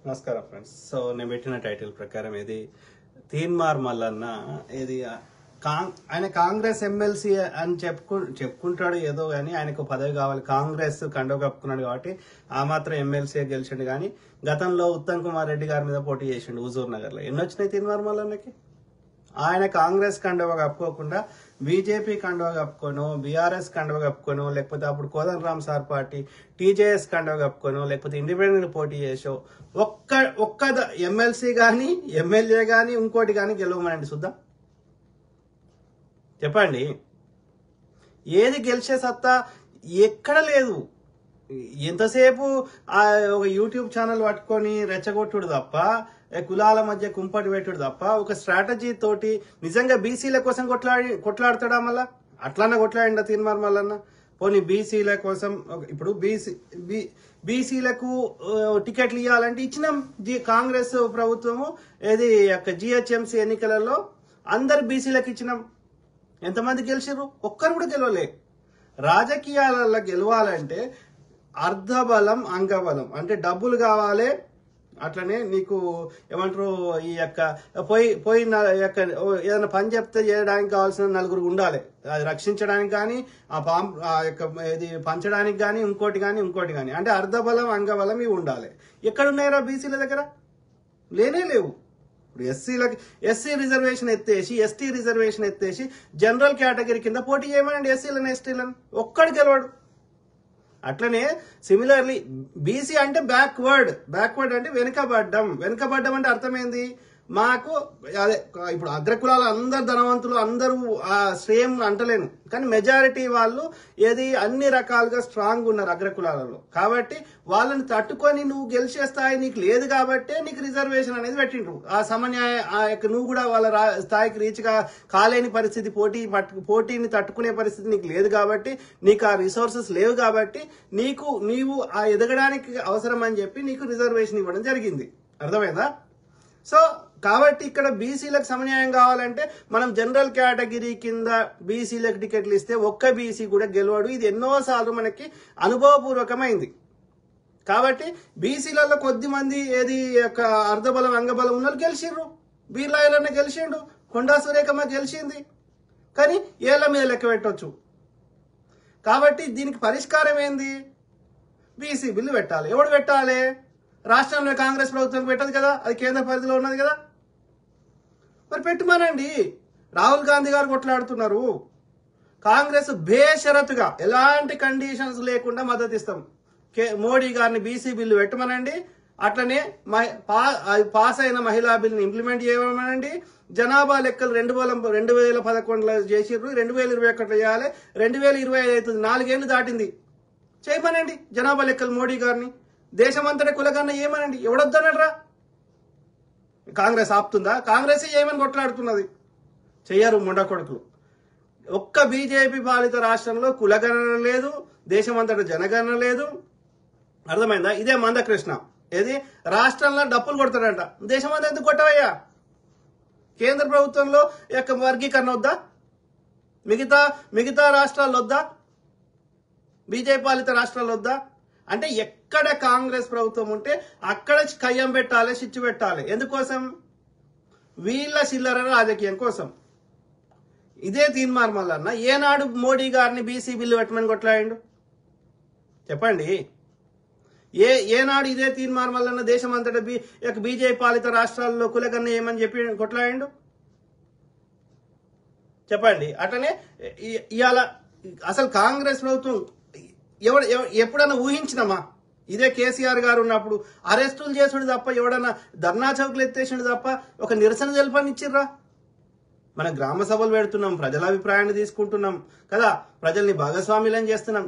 నమస్కారం friends. So నేను పెట్టిన టైటిల్ ప్రకారం ఇది తీన్మార్ మల్లన్న ఇది ఆయన కాంగ్రెస్ ఎమ్మెల్సీ అని చెప్పుకుంటాడు ఏదో కానీ ఆయనకు పదవి కావాలి, కాంగ్రెస్ కండవ కప్పుకున్నాడు కాబట్టి ఆ మాత్రం ఎమ్మెల్సీ గెలిచిండు. కానీ గతంలో ఉత్తమ్ కుమార్ రెడ్డి గారి మీద పోటీ చేసిండు హుజూర్ నగర్ లో. ఎన్ని వచ్చినాయి తీన్మార్ మల్లన్నకి? ఆయన కాంగ్రెస్ కండవ కప్పుకోకుండా బీజేపీ కండవ కప్పుకోను, బీఆర్ఎస్ కండవ కప్పుకోను, లేకపోతే అప్పుడు కోదండరామ్ సార్ పార్టీ టీజేఎస్ కండవ కప్పుకోను, లేకపోతే ఇండిపెండెంట్ పోటీ చేసో ఒక్క ఎమ్మెల్సీ గాని ఎమ్మెల్యే గాని ఇంకోటి గాని గెలవమనండి చూద్దాం. చెప్పండి, ఏది గెలిచే సత్తా ఎక్కడ లేదు. ఎంతసేపు ఒక యూట్యూబ్ ఛానల్ పట్టుకొని రెచ్చగొట్టుడు తప్ప, కులాల మధ్య కుంపటి పెట్టుడు తప్ప, ఒక స్ట్రాటజీ తోటి నిజంగా బీసీల కోసం కొట్లాడతాడా? మళ్ళా అట్లన్నా కొట్లాడిండా తీన్మార్ మల్లన్న? పోనీ బీసీల కోసం ఇప్పుడు బీసీలకు టికెట్లు ఇవ్వాలంటే ఇచ్చినాం. కాంగ్రెస్ ప్రభుత్వము ఏది జిహెచ్ఎంసీ ఎన్నికలలో అందరు బీసీలకు ఇచ్చినాం. ఎంతమంది గెలిచారు? ఒక్కరు కూడా గెలవలే. రాజకీయాలలో గెలవాలంటే అర్ధబలం అంగబలం అంటే డబ్బులు కావాలి. అట్లనే నీకు ఏమంటారు, ఈ పోయిన ఏదైనా పని చెప్తే చేయడానికి కావాల్సిన నలుగురు ఉండాలి. అది రక్షించడానికి కానీ ఇది పంచడానికి కానీ ఇంకోటి కానీ అంటే అర్ధబలం అంగబలం ఇవి ఉండాలి. ఎక్కడున్నాయిరా బీసీల దగ్గర? లేనే లేవు. ఇప్పుడు ఎస్సీ రిజర్వేషన్ ఎత్తేసి, ఎస్టీ రిజర్వేషన్ ఎత్తేసి జనరల్ కేటగిరీ కింద పోటీ చేయమనండి ఎస్సీలను ఎస్టీలను. ఒక్కడు గెలవాడు. అట్లనే సిమిలర్లీ బీసీ అంటే బ్యాక్వర్డ్ అంటే వెనుకబడ్డం అంటే అర్థమైంది మాకు. అదే ఇప్పుడు అగ్రకులాలు అందరు ధనవంతులు, అందరూ సేమ్ అంటలేను, కానీ మెజారిటీ వాళ్ళు ఏది అన్ని రకాలుగా స్ట్రాంగ్ ఉన్నారు అగ్రకులాలలో. కాబట్టి వాళ్ళని తట్టుకొని నువ్వు గెలిచే స్థాయి నీకు లేదు కాబట్టి నీకు రిజర్వేషన్ అనేది పెట్టిండ్రు. ఆ సమన్యాయ నువ్వు కూడా వాళ్ళ స్థాయికి రీచ్ కాలేని పరిస్థితి, పోటీని తట్టుకునే పరిస్థితి నీకు లేదు కాబట్టి, నీకు ఆ రిసోర్సెస్ లేవు కాబట్టి నీవు ఆ ఎదగడానికి అవసరం అని చెప్పి నీకు రిజర్వేషన్ ఇవ్వడం జరిగింది. అర్థమైందా? సో కాబట్టి ఇక్కడ బీసీలకు సమన్యాయం కావాలంటే మనం జనరల్ కేటగిరీ కింద బీసీలకు టికెట్లు ఇస్తే ఒక్క బీసీ కూడా గెలవడు. ఇది ఎన్నోసార్లు మనకి అనుభవపూర్వకమైంది. కాబట్టి బీసీలలో కొద్ది మంది ఏది అర్ధబలం అంగబలం ఉన్న వాళ్ళు గెలిచిండ్రు. బీర్లాయలన్న గెలిచిండు, కొండా సురేఖమ్మ గెలిచింది. కానీ ఏళ్ల మీద లెక్క పెట్టవచ్చు. కాబట్టి దీనికి పరిష్కారం ఏంది? బీసీ బిల్లు పెట్టాలి. ఎవడు పెట్టాలి? రాష్ట్రంలో కాంగ్రెస్ ప్రభుత్వం పెట్టదు కదా, అది కేంద్ర పరిధిలో ఉన్నది కదా. మరి పెట్టుమానండి. రాహుల్ గాంధీ గారు కొట్లాడుతున్నారు. కాంగ్రెస్ బేషరతుగా ఎలాంటి కండిషన్స్ లేకుండా మద్దతు ఇస్తాం. మోడీ గారిని బీసీ బిల్లు పెట్టమనండి. అట్లనే పాస్ అయిన మహిళా బిల్లుని ఇంప్లిమెంట్ చేయమనండి. జనాభా లెక్కలు 2011లో చేసిర్రు, 2021 చేయాలి, 2025 అవుతుంది, 4 ఏళ్లు దాటింది. చేయమనండి జనాభా లెక్కలు మోడీ గారిని. దేశమంతటా కులగన్న ఏమనండి. ఎవడొద్దనరా? కాంగ్రెస్ ఆపుతుందా? కాంగ్రెస్ ఏమని కొట్లాడుతున్నది? చెయ్యరు ముండా కొడుకులు. ఒక్క బీజేపీ పాలిత రాష్ట్రంలో కులగణన లేదు, దేశమంతటా జనగణన లేదు. అర్థమైందా? ఇదే మందకృష్ణ ఏది రాష్ట్రంలో డప్పులు కొడతాడంట, దేశమంతా ఎందుకు కొట్టవయ్యా? కేంద్ర ప్రభుత్వంలో వర్గీకరణ వద్దా? మిగతా రాష్ట్రాల్లో వద్దా? బీజేపీ పాలిత రాష్ట్రాల్లో వద్దా? అంటే ఎక్కడ కాంగ్రెస్ ప్రభుత్వం ఉంటే అక్కడ కయ్యం పెట్టాలి, చిచ్చు పెట్టాలి. ఎందుకోసం? వీళ్ళ చిల్లర రాజకీయం కోసం. ఇదే తీన్మార్ మల్లన్న ఏనాడు మోడీ గారిని బీసీ బిల్లు పెట్టమని కొట్లాడిండు? చెప్పండి. ఏనాడు ఇదే తీన్మార్ మల్లన్న దేశం అంతటా బీజేపీ పాలిత రాష్ట్రాల్లో కులగన్న ఏమని చెప్పి కొట్లాడిండు? చెప్పండి. అట్లనే ఇవాళ అసలు కాంగ్రెస్ ప్రభుత్వం ఎప్పుడన్నా ఊహించినమా? ఇదే కేసీఆర్ గారు ఉన్నప్పుడు అరెస్టులు చేసుడు తప్ప, ఎవడన్నా ధర్నా చౌకులు ఎత్తేసిండు తప్ప ఒక నిరసన తెలపనిచ్చిర్రా? మనం గ్రామ సభలు పెడుతున్నాం, ప్రజల అభిప్రాయాన్ని తీసుకుంటున్నాం కదా, ప్రజల్ని భాగస్వామ్యులను చేస్తున్నాం.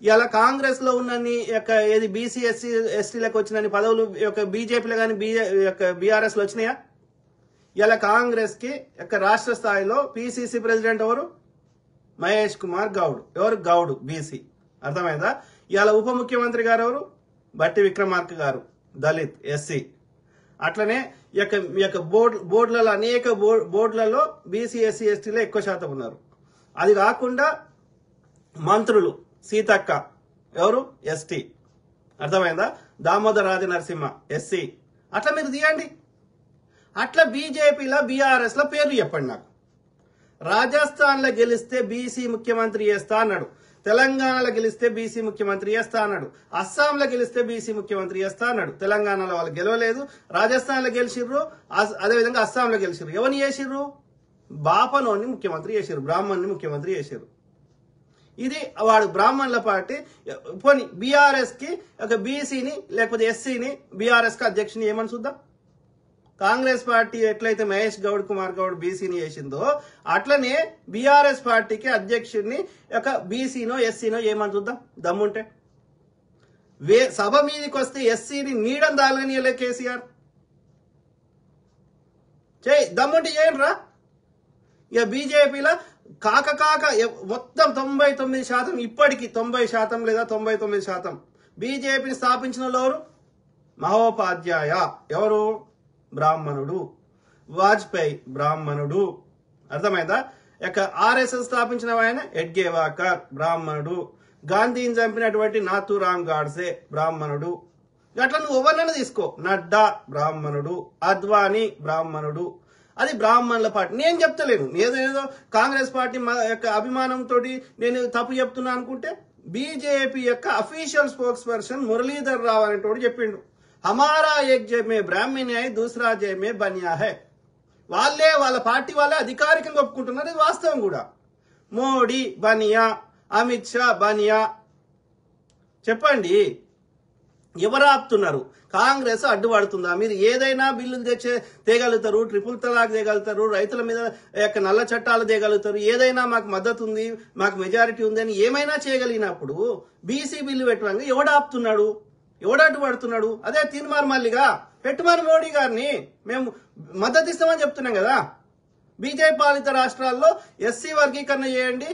ఇలా కాంగ్రెస్ లో ఉన్నన్ని ఏది బీసీ ఎస్టీలకు వచ్చినన్ని పదవులు బీజేపీలో కానీ బీఆర్ఎస్ లో వచ్చినాయా? ఇలా కాంగ్రెస్ కి రాష్ట్ర స్థాయిలో పిసిసి ప్రెసిడెంట్ ఎవరు? మహేష్ కుమార్ గౌడ్. ఎవరు? గౌడ్, బీసీ. అర్థమైందా? ఇవాళ ఉప ముఖ్యమంత్రి గారు ఎవరు? బట్టి విక్రమార్క గారు, దళిత్, ఎస్సీ. అట్లనే బోర్డులలో అనేక బోర్డులలో బీసీ ఎస్సీ ఎస్టీలో ఎక్కువ శాతం ఉన్నారు. అది కాకుండా మంత్రులు సీతక్క ఎవరు? ఎస్టీ. అర్థమైందా? దామోదర్ రాజ నరసింహ ఎస్సీ. అట్లా మీరు తీయండి. అట్లా బీజేపీలో బీఆర్ఎస్లో పేర్లు చెప్పండి నాకు. రాజస్థాన్లో గెలిస్తే బీసీ ముఖ్యమంత్రి చేస్తా అన్నాడు, తెలంగాణలో గెలిస్తే బీసీ ముఖ్యమంత్రి చేస్తా అన్నాడు, అస్సాంలో గెలిస్తే బీసీ ముఖ్యమంత్రి చేస్తా అన్నాడు. తెలంగాణలో వాళ్ళు గెలవలేదు, రాజస్థాన్లో గెలిచిర్రు, అదేవిధంగా అస్సాంలో గెలిచిర్రు. ఎవరిని చేసిర్రు? బాపనోని ముఖ్యమంత్రి చేసిర్రు, బ్రాహ్మణ్ని ముఖ్యమంత్రి చేసిర్రు. ఇది వాడు బ్రాహ్మణుల పార్టీ. పోనీ బీఆర్ఎస్ కి ఒక బీసీని లేకపోతే ఎస్సీని బీఆర్ఎస్ కి అధ్యక్షుని ఏమని చూద్దాం. కాంగ్రెస్ పార్టీ ఎట్లయితే మహేష్ గౌడ్ కుమార్ గౌడ్ బీసీని చేసిందో అట్లనే బీఆర్ఎస్ పార్టీకి అధ్యక్షుడిని ఒక బీసీనో ఎస్సీనో ఏమని చూద్దాం దమ్ముంటే. సభ మీదకి వస్తే ఎస్సీని నీడం దాల్గనీయలే కేసీఆర్. దమ్ముంటే చేయండి రా. ఇక బీజేపీలో కాక మొత్తం 99% ఇప్పటికి 90% లేదా 99% బీజేపీని స్థాపించిన ఎవరు? మహోపాధ్యాయ. ఎవరు? బ్రాహ్మణుడు. వాజ్పేయి బ్రాహ్మణుడు. అర్థమైందా? ఇక ఆర్ఎస్ఎస్ స్థాపించిన ఆయన ఎడ్గేవాకర్ బ్రాహ్మణుడు. గాంధీని చంపినటువంటి నాథూరామ్ గాడ్సే బ్రాహ్మణుడు. అట్లా నువ్వు ఎవరినైనా తీసుకో. నడ్డా బ్రాహ్మణుడు, అద్వానీ బ్రాహ్మణుడు. అది బ్రాహ్మణుల పార్టీ. నేను చెప్తలేను, ఏదో కాంగ్రెస్ పార్టీ యొక్క అభిమానంతో నేను తప్పు చెప్తున్నా అనుకుంటే, బీజేపీ యొక్క official spokes person Muralidhar Rao అనేటోడు చెప్పిండు, హమారా ఏక్ జై మే బ్రాహ్మణి హై, దూసరా జై మే బనియా హై. వాళ్ళ పార్టీ వాళ్ళే అధికారికంగా ఒప్పుకుంటున్నారు. ఇది వాస్తవం కూడా. మోడీ బనియా, అమిత్ షా బనియా. చెప్పండి, ఎవరు ఆపుతున్నారు? కాంగ్రెస్ అడ్డుపడుతుందా? మీరు ఏదైనా బిల్లులు తేగలుగుతారు, ట్రిపుల్ తలాక్ తేగలుగుతారు, రైతుల మీద యొక్క నల్ల చట్టాలు తేగలుగుతారు, ఏదైనా మాకు మద్దతు ఉంది, మాకు మెజారిటీ ఉంది అని ఏమైనా చేయగలిగినప్పుడు బీసీ బిల్లు పెట్టడానికి ఎవడు ఆపుతున్నాడు? ఎవడు అడ్డుపడుతున్నాడు? అదే తీన్మార్ మల్లిగా పెట్టుమార్ మోడీ గారిని మేము మద్దతు ఇస్తామని చెప్తున్నాం కదా. బీజేపీ పాలిత రాష్ట్రాల్లో ఎస్సీ వర్గీకరణ చేయండి,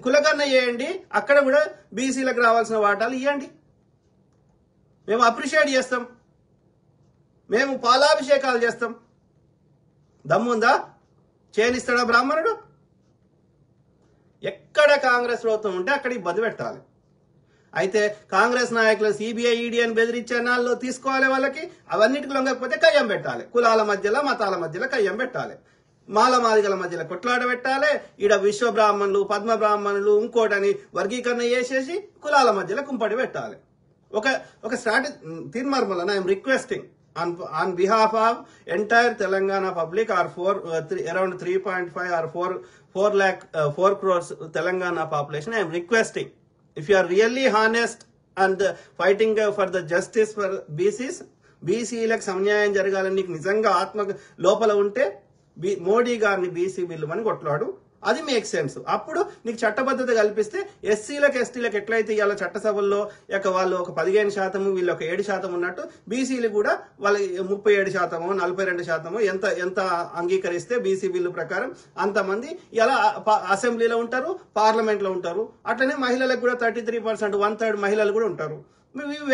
కులకరణ చేయండి, అక్కడ కూడా బీసీలకు రావాల్సిన వాటాలు ఇవ్వండి. మేము అప్రిషియేట్ చేస్తాం, మేము పాలాభిషేకాలు చేస్తాం. దమ్ముందా? చేయనిస్తాడా బ్రాహ్మణుడు? ఎక్కడ కాంగ్రెస్ ప్రభుత్వం ఉంటే అక్కడ ఇబ్బంది పెట్టాలి. అయితే కాంగ్రెస్ నాయకులు సిబిఐ ఈడీ అని బెదిరించే నాళ్ళు తీసుకోవాలి. వాళ్ళకి అవన్నిటికి లొంగకపోతే కయ్యం పెట్టాలి. కులాల మధ్యలో మతాల మధ్యలో కయ్యం పెట్టాలి. మాల మాదిగల మధ్యలో కొట్లాడ పెట్టాలి. ఈడ విశ్వ బ్రాహ్మణులు, పద్మ బ్రాహ్మణులు, ఇంకోటని వర్గీకరణ చేసేసి కులాల మధ్యలో కుంపడి పెట్టాలి. ఒక strategy. Teenmar Mallanna, I'm requesting on behalf of entire Telangana public, or around 3.5 or 4 crores Telangana population, I am requesting, if you are really honest and fighting for the justice for BCs, బీసీలకు సమన్యాయం జరగాలని నీకు నిజంగా ఆత్మ లోపల ఉంటే మోడీ గారిని బీసీ బిల్లు అని కొట్లాడు. అది మేక్ సెన్స్. అప్పుడు నీకు చట్టబద్ధత కల్పిస్తే ఎస్సీలకు ఎస్టీలకు ఎట్లయితే ఇవాళ చట్టసభల్లో వాళ్ళు ఒక 15%, వీళ్ళు ఒక 7% ఉన్నట్టు బీసీలు కూడా వాళ్ళ 37%, 42% ఎంత అంగీకరిస్తే బీసీ బిల్లు ప్రకారం అంతమంది ఇలా అసెంబ్లీలో ఉంటారు, పార్లమెంట్ లో ఉంటారు. అట్లనే మహిళలకు కూడా 33%, 1/3 మహిళలు కూడా ఉంటారు.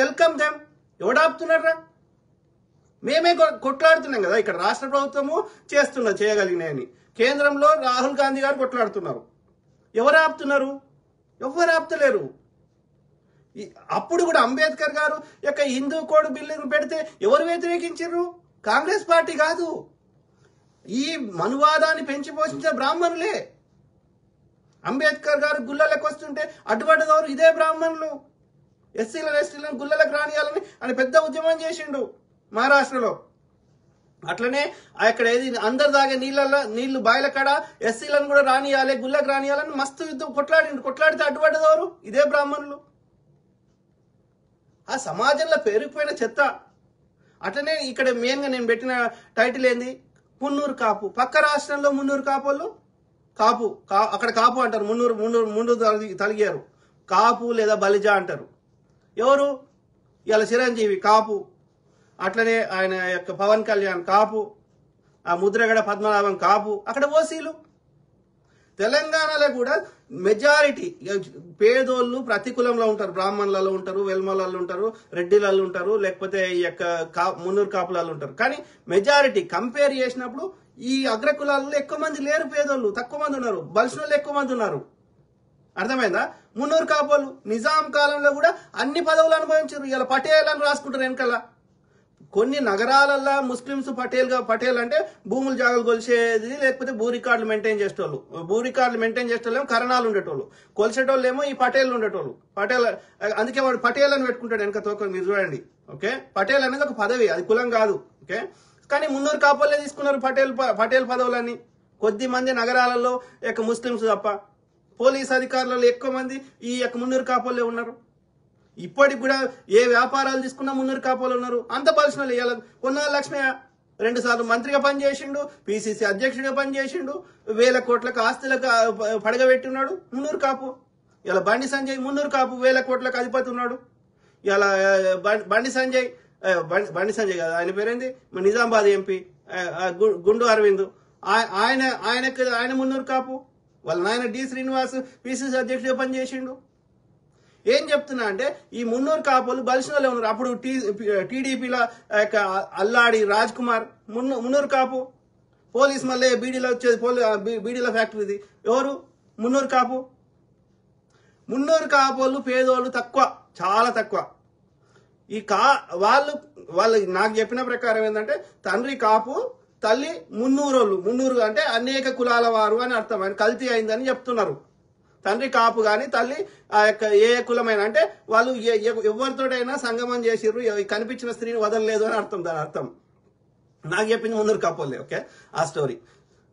Welcome them. ఎవడాపుతున్నారా? మేమే కొట్లాడుతున్నాం కదా. ఇక్కడ రాష్ట్ర ప్రభుత్వము చేయగలిగినాయని కేంద్రంలో రాహుల్ గాంధీ గారు కొట్లాడుతున్నారు. ఎవరు ఆపుతున్నారు? ఎవరు ఆపుతలేరు. అప్పుడు కూడా అంబేద్కర్ గారు యొక్క హిందూ కోడ్ బిల్లును పెడితే ఎవరు వ్యతిరేకించారు? కాంగ్రెస్ పార్టీ కాదు. ఈ మనువాదాన్ని పెంచి పోషించిన బ్రాహ్మణులే. అంబేద్కర్ గారు గుళ్ళలకు వస్తుంటే అడ్డుపడ్డదవరు ఇదే బ్రాహ్మణులు. ఎస్సీలను గుళ్ళలకు రానియాలని అని పెద్ద ఉద్యమం చేసిండు మహారాష్ట్రలో. అట్లనే అక్కడ ఏది అందరు తాగే నీళ్లు బాయిల కాడ ఎస్సీలను కూడా రానియాలి, గుళ్ళకు రానియాలని మస్తు యుద్ధం కొట్లాడితే అడ్డుపడ్డదవరు ఇదే బ్రాహ్మణులు. ఆ సమాజంలో పేరుకుపోయిన చెత్త. అట్లనే ఇక్కడ మెయిన్ గా నేను పెట్టిన టైటిల్ ఏంది? మున్నూరు కాపు. పక్క రాష్ట్రంలో మున్నూరు కాపోళ్ళు అక్కడ కాపు అంటారు, మున్నూరు తలిగారు. కాపు లేదా బలిజా అంటారు. ఎవరు? ఇలా చిరంజీవి కాపు, అట్లనే ఆయన యొక్క పవన్ కళ్యాణ్ కాపు, ఆ ముద్రగడ పద్మనాభం కాపు. అక్కడ ఓసీలు. తెలంగాణలో కూడా మెజారిటీ పేదోళ్ళు ప్రతి కులంలో ఉంటారు. బ్రాహ్మణులలో ఉంటారు, వెల్మలలో ఉంటారు, రెడ్డిలలో ఉంటారు, లేకపోతే ఈ యొక్క మున్నూరు కాపులలో ఉంటారు. కానీ మెజారిటీ కంపేర్ చేసినప్పుడు ఈ అగ్ర కులాలలో ఎక్కువ మంది లేరు. పేదోళ్ళు తక్కువ మంది ఉన్నారు, బలిసిన ఎక్కువ మంది ఉన్నారు. అర్థమైందా? మున్నూరు కాపోళ్ళు నిజాం కాలంలో కూడా అన్ని పదవులు అనుభవించారు. ఇలా పటేల్ అని రాసుకుంటారు వెనకాల. కొన్ని నగరాలల్లో ముస్లిమ్స్ పటేల్ అంటే భూములు జాగాలు కొలిసేది, లేకపోతే భూ రికార్డులు మెయింటైన్ చేసేటోళ్ళు. భూ రికార్డులు మెయింటైన్ చేసేటోళ్ళు కరణాలు ఉండేటోళ్ళు, కొలిసేటోళ్ళు ఏమో ఈ పటేల్ ఉండేటోళ్ళు. అందుకే వాడు పటేల్ అని పెట్టుకుంటాడు వెనక తోక. మీరు చూడండి, ఓకే. పటేల్ అనేది ఒక పదవి, అది కులం కాదు, ఓకే. కానీ మున్నూరు కాపోలే తీసుకున్నారు పటేల్ పదవులని. కొద్ది మంది నగరాలలో యొక్క ముస్లిమ్స్ తప్ప పోలీస్ అధికారులలో ఎక్కువ మంది ఈ యొక్క మున్నూరు కాపోలే ఉన్నారు. ఇప్పటికి కూడా ఏ వ్యాపారాలు తీసుకున్నా మున్నూరు కాపోలు ఉన్నారు. అంత పర్సనల్ ఇవ్వాలి. పొన్నాల లక్ష్మయ్య 2 సార్లు మంత్రిగా పనిచేసిండు, పిసిసి అధ్యక్షుడిగా పనిచేసిండు, 1000 కోట్లకు ఆస్తులకు పడగబెట్టున్నాడు మున్నూరు కాపు. ఇలా బండి సంజయ్ మున్నూరు కాపు 1000 కోట్లకు అధిపతి ఉన్నాడు. ఇలా బండి సంజయ్ కాదు, ఆయన పేరేంది, నిజామాబాద్ ఎంపీ గుండు అరవింద్, ఆయన మున్నూరు కాపు. వాళ్ళ నాయన డి శ్రీనివాస్ పిసిసి అధ్యక్షుడిగా పనిచేసిండు. ఏం చెప్తున్నా అంటే ఈ మున్నూరు కాపులు బలిసినలో ఉన్నారు. అప్పుడు టీడీపీలో అల్లాడి రాజ్ కుమార్ మున్నూరు కాపు. పోలీస్ మళ్ళీ బీడీలో వచ్చేది, బీడీల ఫ్యాక్టరీది ఎవరు, మున్నూరు కాపు. మున్నూరు కాపులు పేదోళ్ళు తక్కువ, చాలా తక్కువ. ఈ వాళ్ళు నాకు చెప్పిన ప్రకారం ఏంటంటే తండ్రి కాపు, తల్లి మున్నూరు అంటే అనేక కులాల వారు అని అర్థం. ఆయన కల్తీ అయిందని చెప్తున్నారు. తండ్రి కాపు గాని తల్లి ఆ యొక్క ఏ కులమైన అంటే వాళ్ళు ఎవరితోటైనా సంగమం చేసిర్రు, కనిపించిన స్త్రీని వదలలేదు అని అర్థం. దాని అర్థం నాకు చెప్పింది మున్నూరు కాపోలే, ఓకే. ఆ స్టోరీ.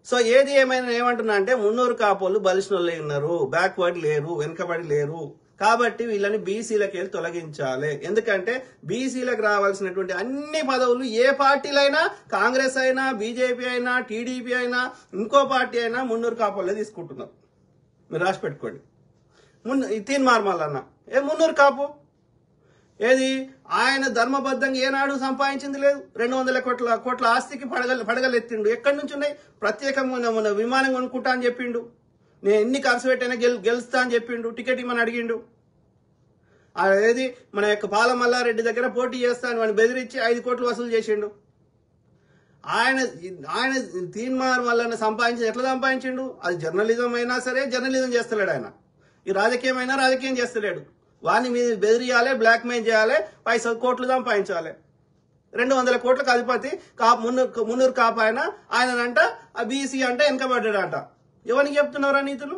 సో ఏది ఏమైనా ఏమంటున్నా అంటే మున్నూరు కాపోలు బలిసినోళ్ళే ఉన్నారు, బ్యాక్వర్డ్ లేరు, వెనుకబడి లేరు. కాబట్టి వీళ్ళని బీసీలకు వెళ్ళి తొలగించాలి. ఎందుకంటే బీసీలకు రావాల్సినటువంటి అన్ని పదవులు ఏ పార్టీలైనా, కాంగ్రెస్ అయినా, బీజేపీ అయినా, టీడీపీ అయినా, ఇంకో పార్టీ అయినా మున్నూరు కాపోలే తీసుకుంటున్నారు. మీరు రాసి పెట్టుకోండి. తీన్మార్మల్లన్న మున్నూరు కాపు. ఏది ఆయన ధర్మబద్ధంగా ఏనాడు సంపాదించింది లేదు. 200 కోట్ల ఆస్తికి పడగలెత్తిండు. ఎక్కడి నుంచి ఉన్నాయి? ప్రత్యేకంగా విమానం కొనుక్కుంటా అని చెప్పిండు. నేను ఎన్ని ఖర్చు పెట్టైనా గెలుస్తా అని చెప్పిండు. టికెట్ ఇమ్మని అడిగిండు. ఏది మన యొక్క పాలమల్లారెడ్డి దగ్గర పోటీ చేస్తా అని వాడిని బెదిరించి 5 కోట్లు వసూలు చేసిండు. ఆయన తీన్మార్ వల్ల సంపాదించి ఎట్లా సంపాదించిండు? అది జర్నలిజం అయినా సరే జర్నలిజం చేస్తలేడు ఆయన. ఈ రాజకీయం అయినా రాజకీయం చేస్తలేడు. వాడిని మీద బెదిరియాలి, బ్లాక్ మెయిల్ చేయాలి, కోట్లు సంపాదించాలి. 200 కోట్లకు అధిపతి మున్నూరు కాపు ఆయనంట బీసీ అంటే వెనకబడ్డాడంట. ఎవరికి చెప్తున్నారా నీతులు?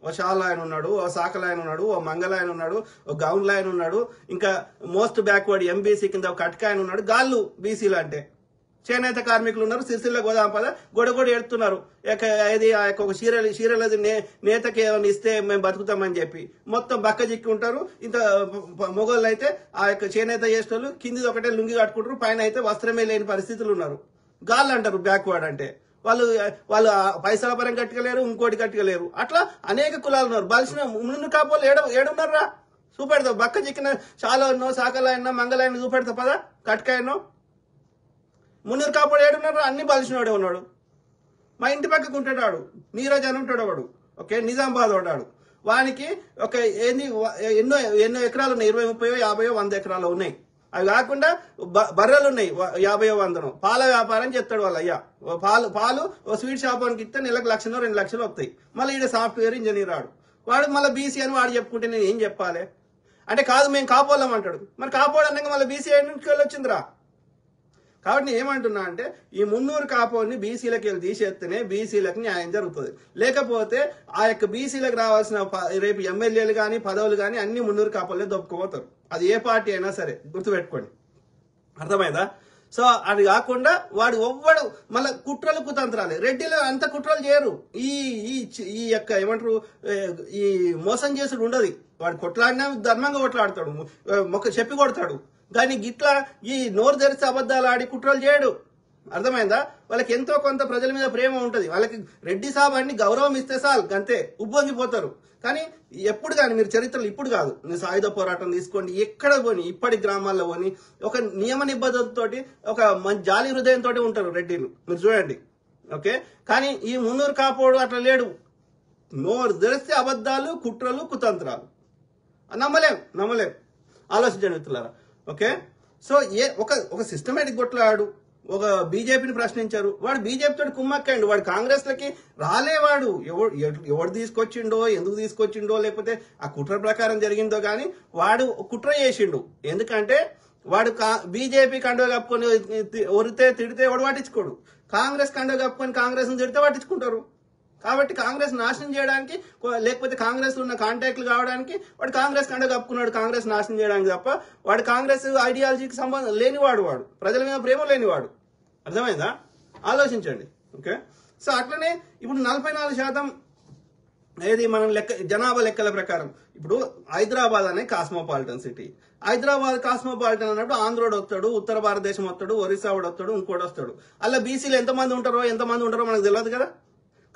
ఓ షాల్ ఆయన ఉన్నాడు, ఓ సాకల ఆయన ఉన్నాడు, ఓ మంగళ ఆయన ఉన్నాడు, ఓ గౌన్ల ఆయన ఉన్నాడు, ఇంకా మోస్ట్ బ్యాక్వర్డ్ ఎంబీసీ కింద ఒక కట్క ఆయన ఉన్నాడు. గాళ్ళు బీసీలు అంటే చేనేత కార్మికులు ఉన్నారు. సిరిసిల్ల గోదాంపద గొడగొడి ఎడుతున్నారు. ఏది ఆ యొక్క చీరలది నేతకి ఏమైనా ఇస్తే మేము బతుకుతామని చెప్పి మొత్తం బక్క చిక్కి ఉంటారు. ఇంత మొగోళ్ళు అయితే ఆ యొక్క చేనేత చేసేటోళ్ళు కింది ఒకటే లుంగి కట్టుకుంటారు, పైన అయితే వస్త్రమే లేని పరిస్థితులు ఉన్నారు. గాళ్ళు అంటారు బ్యాక్వర్డ్ అంటే. వాళ్ళు పైసల పరం కట్టుకోలేరు, ఇంకోటి కట్టుకోలేరు. అట్లా అనేక కులాలు ఉన్నారు. బలిసిన మున్నూరు కాపోలు ఏడున్నారా? చూపెడతా. బక్క చిక్కిన చాలా ఎన్నో, సాకలాయనో, మంగళాయన చూపెడతా పదా. కట్కాయనో మున్నూరు కాపోడు ఏడున్నారా? అన్ని బలిసినోడే ఉన్నాడు. మా ఇంటి పక్కకు ఉంటాడు, నీరజ్ అని ఉంటాడు వాడు, ఓకే. నిజామాబాద్ వాడాడు. వానికి ఒక ఎన్నో ఎకరాలు ఉన్నాయి. 20, 30, 50, 100 ఎకరాలు ఉన్నాయి. అవి కాకుండా బర్రెలు ఉన్నాయి 50, 100. పాల వ్యాపారం చేస్తాడు వాళ్ళ అయ్యా. పాలు ఓ స్వీట్ షాప్ వానికి ఇస్తే నెలకు 1 లక్షనో 2 లక్షలు వస్తాయి. మళ్ళీ ఈడ సాఫ్ట్వేర్ ఇంజనీర్ వాడు మళ్ళీ బీసీ అని వాడు చెప్పుకుంటే నేను ఏం చెప్పాలి అంటే, కాదు మేము కాపోలం అంటాడు. మరి కాపోడు అన్నాక మళ్ళీ బీసీ ఎన్నింటికి వెళ్ళి వచ్చిందిరా. కాబట్టి నేను ఏమంటున్నా అంటే ఈ మున్నూరు కాపోని బీసీలకు వెళ్ళి తీసేస్తేనే బీసీలకు న్యాయం జరుగుతుంది. లేకపోతే ఆ యొక్క బీసీలకు రావాల్సిన రేపు ఎమ్మెల్యేలు కానీ పదవులు కానీ అన్ని మున్నూరు కాపోలే దొప్పుకుపోతారు. అది ఏ పార్టీ అయినా సరే గుర్తుపెట్టుకోండి. అర్థమైందా? సో అది కాకుండా వాడు ఒవ్వడు మళ్ళీ కుట్రలు కుతంత్రాలే. రెడ్డిలో అంత కుట్రలు చేయరు. ఈ యొక్క ఏమంటారు, ఈ మోసం చేసుడు ఉండదు. వాడు కొట్లాడినా ధర్మంగా కొట్లాడతాడు, చెప్పి కొడతాడు. కానీ గిట్లా ఈ నోరు తెరిచి అబద్ధాలు ఆడి కుట్రలు చేయడు. అర్థమైందా? వాళ్ళకి ఎంతో కొంత ప్రజల మీద ప్రేమ ఉంటది. వాళ్ళకి రెడ్డి సాబ్ అన్ని గౌరవం ఇస్తే చాలు, అంతే ఉబ్బొంగిపోతారు. కానీ ఎప్పుడు కానీ మీరు చరిత్రలు ఇప్పుడు కాదు, మీరు సాయుధ పోరాటం తీసుకోండి, ఎక్కడ పోని ఇప్పటి గ్రామాల్లో పోని ఒక నియమ నిబద్ధతతోటి ఒక జాలి హృదయంతో ఉంటారు రెడ్డిలు. మీరు చూడండి, ఓకే. కానీ ఈ మున్నూరు కాపోడు అట్లా లేడు. నోరు తెరిస్తే అబద్ధాలు, కుట్రలు, కుతంత్రాలు. నమ్మలేం. ఆలోచించండి మిత్రులారా, ఓకే. సో ఒక సిస్టమేటిక్ కొట్లాడు, ఒక బీజేపీని ప్రశ్నించారు. వాడు బీజేపీ తోటి కుమ్మక్కండి. వాడు కాంగ్రెస్ లకి రాలేవాడు. ఎవడు తీసుకొచ్చిండో, ఎందుకు తీసుకొచ్చిండో, లేకపోతే ఆ కుట్ర ప్రకారం జరిగిందో గాని వాడు కుట్ర చేసిండు. ఎందుకంటే వాడు బీజేపీ కండువ కప్పుకొని ఒరితే తిడితే ఎవడు పట్టించుకోడు. కాంగ్రెస్ కండువ కప్పుకొని కాంగ్రెస్ ని తిడితే పట్టించుకుంటారు. కాబట్టి కాంగ్రెస్ నాశనం చేయడానికి, లేకపోతే కాంగ్రెస్ ఉన్న కాంటాక్ట్లు కావడానికి వాడు కాంగ్రెస్ కండువ కప్పుకున్నాడు, కాంగ్రెస్ నాశనం చేయడానికి తప్ప వాడు కాంగ్రెస్ ఐడియాలజీకి సంబంధం లేనివాడు, వాడు ప్రజల మీద ప్రేమ లేనివాడు. అర్థమైందా? ఆలోచించండి. ఓకే, సో అట్లనే ఇప్పుడు 44% ఏది మనం జనాభా లెక్కల ప్రకారం ఇప్పుడు హైదరాబాద్ అనే కాస్మోపాలిటన్ సిటీ. హైదరాబాద్ కాస్మోపాలిటన్ అన్నప్పుడు ఆంధ్రోడు వస్తాడు, ఉత్తర భారతదేశం వస్తాడు, ఒరిస్సా వాడు వస్తాడు, ఇంకోటి వస్తాడు. అలా బీసీలు ఎంతమంది ఉంటారో మనకు తెలియదు కదా.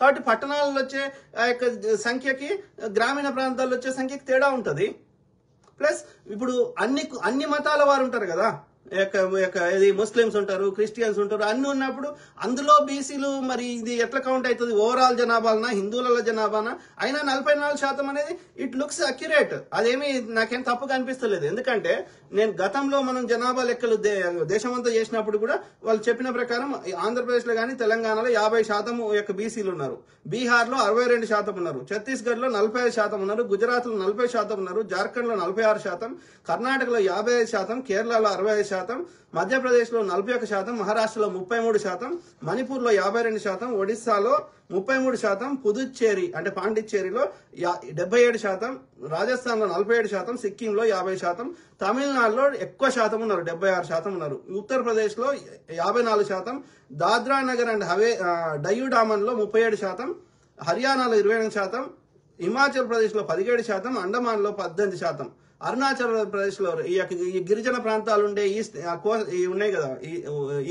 కాబట్టి పట్టణాలలో వచ్చే ఆ యొక్క సంఖ్యకి గ్రామీణ ప్రాంతాల్లో వచ్చే సంఖ్యకి తేడా ఉంటుంది. ప్లస్ ఇప్పుడు అన్ని మతాల వారు ఉంటారు కదా, ఇది ముస్లిమ్స్ ఉంటారు, క్రిస్టియన్స్ ఉంటారు, అన్ని ఉన్నప్పుడు అందులో బీసీలు మరి ఇది ఎట్లా కౌంట్ అవుతుంది? ఓవరాల్ జనాభానా, హిందువుల జనాభానా? అయినా 44% అనేది ఇట్ లుక్స్ అక్యురేట్. అదేమి నాకేం తప్పుగా అనిపిస్తలేదు. ఎందుకంటే నేను గతంలో మనం జనాభా లెక్కలు దేశమంతా చేసినప్పుడు కూడా వాళ్ళు చెప్పిన ప్రకారం ఆంధ్రప్రదేశ్ లో కానీ తెలంగాణలో 50% బీసీలు ఉన్నారు, బీహార్ లో 62% ఉన్నారు, ఛత్తీస్గఢ్ లో 45% ఉన్నారు, గుజరాత్ లో 40% ఉన్నారు, జార్ఖండ్ లో 46%, కర్ణాటకలో 55%, కేరళలో 65%, మధ్యప్రదేశ్ లో 41%, మహారాష్ట్రలో 33%, మణిపూర్ లో 52%, ఒడిస్సాలో 33%, పుదుచ్చేరి అంటే పాండిచ్చేరిలో 77%, రాజస్థాన్ లో 47%, సిక్కిం లో 50%, తమిళనాడులో ఎక్కువ శాతం ఉన్నారు, 76% ఉన్నారు, ఉత్తరప్రదేశ్ లో 54%, దాద్రా నగర్ అండ్ డయ్యూ డామన్ లో 37%, హర్యానాలో 28%, హిమాచల్ ప్రదేశ్ లో 17%, అండమాన్ లో 18%, అరుణాచల్ ప్రదేశ్ లో ఈ గిరిజన ప్రాంతాలు ఉండే ఉన్నాయి కదా,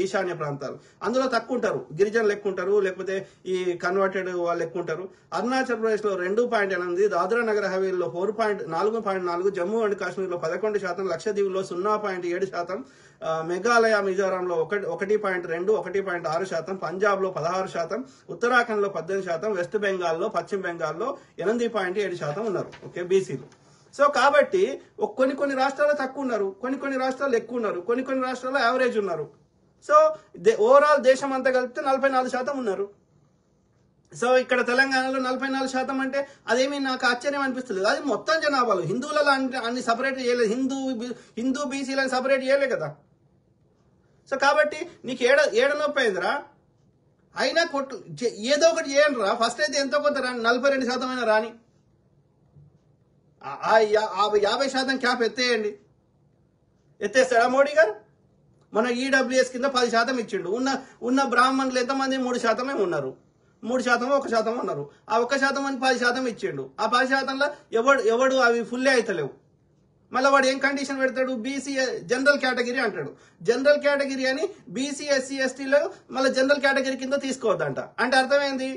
ఈశాన్య ప్రాంతాలు, అందులో తక్కువ ఉంటారు, గిరిజనులు ఎక్కువ ఉంటారు, లేకపోతే ఈ కన్వర్టెడ్ వాళ్ళు ఎక్కువ ఉంటారు. అరుణాచల్ ప్రదేశ్ లో 2.8, దాద్రా నగర్ హవేలీలో 4.4, జమ్మూ అండ్ కాశ్మీర్ లో 11%, లక్షద్వీప్ లో 0.7%, మేఘాలయ మిజోరాంలో 1.2, 1.6%, పంజాబ్ లో 16%, ఉత్తరాఖండ్ లో 18%, వెస్ట్ బెంగాల్లో, పశ్చిమ బెంగాల్లో 8.7% ఉన్నారు. ఓకే, బీసీలు. సో కాబట్టి కొన్ని రాష్ట్రాల్లో తక్కువ ఉన్నారు, కొన్ని రాష్ట్రాల్లో ఎక్కువ ఉన్నారు, కొన్ని రాష్ట్రాల్లో యావరేజ్ ఉన్నారు. సో ఓవరాల్ దేశం అంతా కలిపితే 44% ఉన్నారు. సో ఇక్కడ తెలంగాణలో 44% అంటే అదేమీ నాకు ఆశ్చర్యం అనిపిస్తుంది. అది మొత్తం జనాభాలో హిందువులలో అన్ని సపరేట్ చేయలేదు, హిందూ బీసీలను సపరేట్ చేయలే కదా. సో కాబట్టి నీకు ఏడ నొప్పి అయిందిరా? అయినా ఏదో ఒకటి చేయండి రా. ఫస్ట్ అయితే ఎంతో కొంత 42% అయినా రాని, 50% క్యాప్ ఎత్తేస్తాడా మోడీ గారు? మన ఈడబ్ల్యూఎస్ కింద 10% ఇచ్చిండు. ఉన్న బ్రాహ్మణులు ఎంతమంది? 3% ఉన్నారు, 3% 1% ఉన్నారు. ఆ 1% అని 10% ఇచ్చిండు. ఆ 10%లో ఎవడు అవి ఫుల్లే అవుతలేవు. మళ్ళీ వాడు ఏం కండిషన్ పెడతాడు? బీసీ జనరల్ కేటగిరీ అంటాడు. జనరల్ కేటగిరీ అని బీసీ ఎస్సీ ఎస్టీలో మళ్ళీ జనరల్ కేటగిరీ కింద తీసుకోవద్దంట. అంటే అర్థమైంది?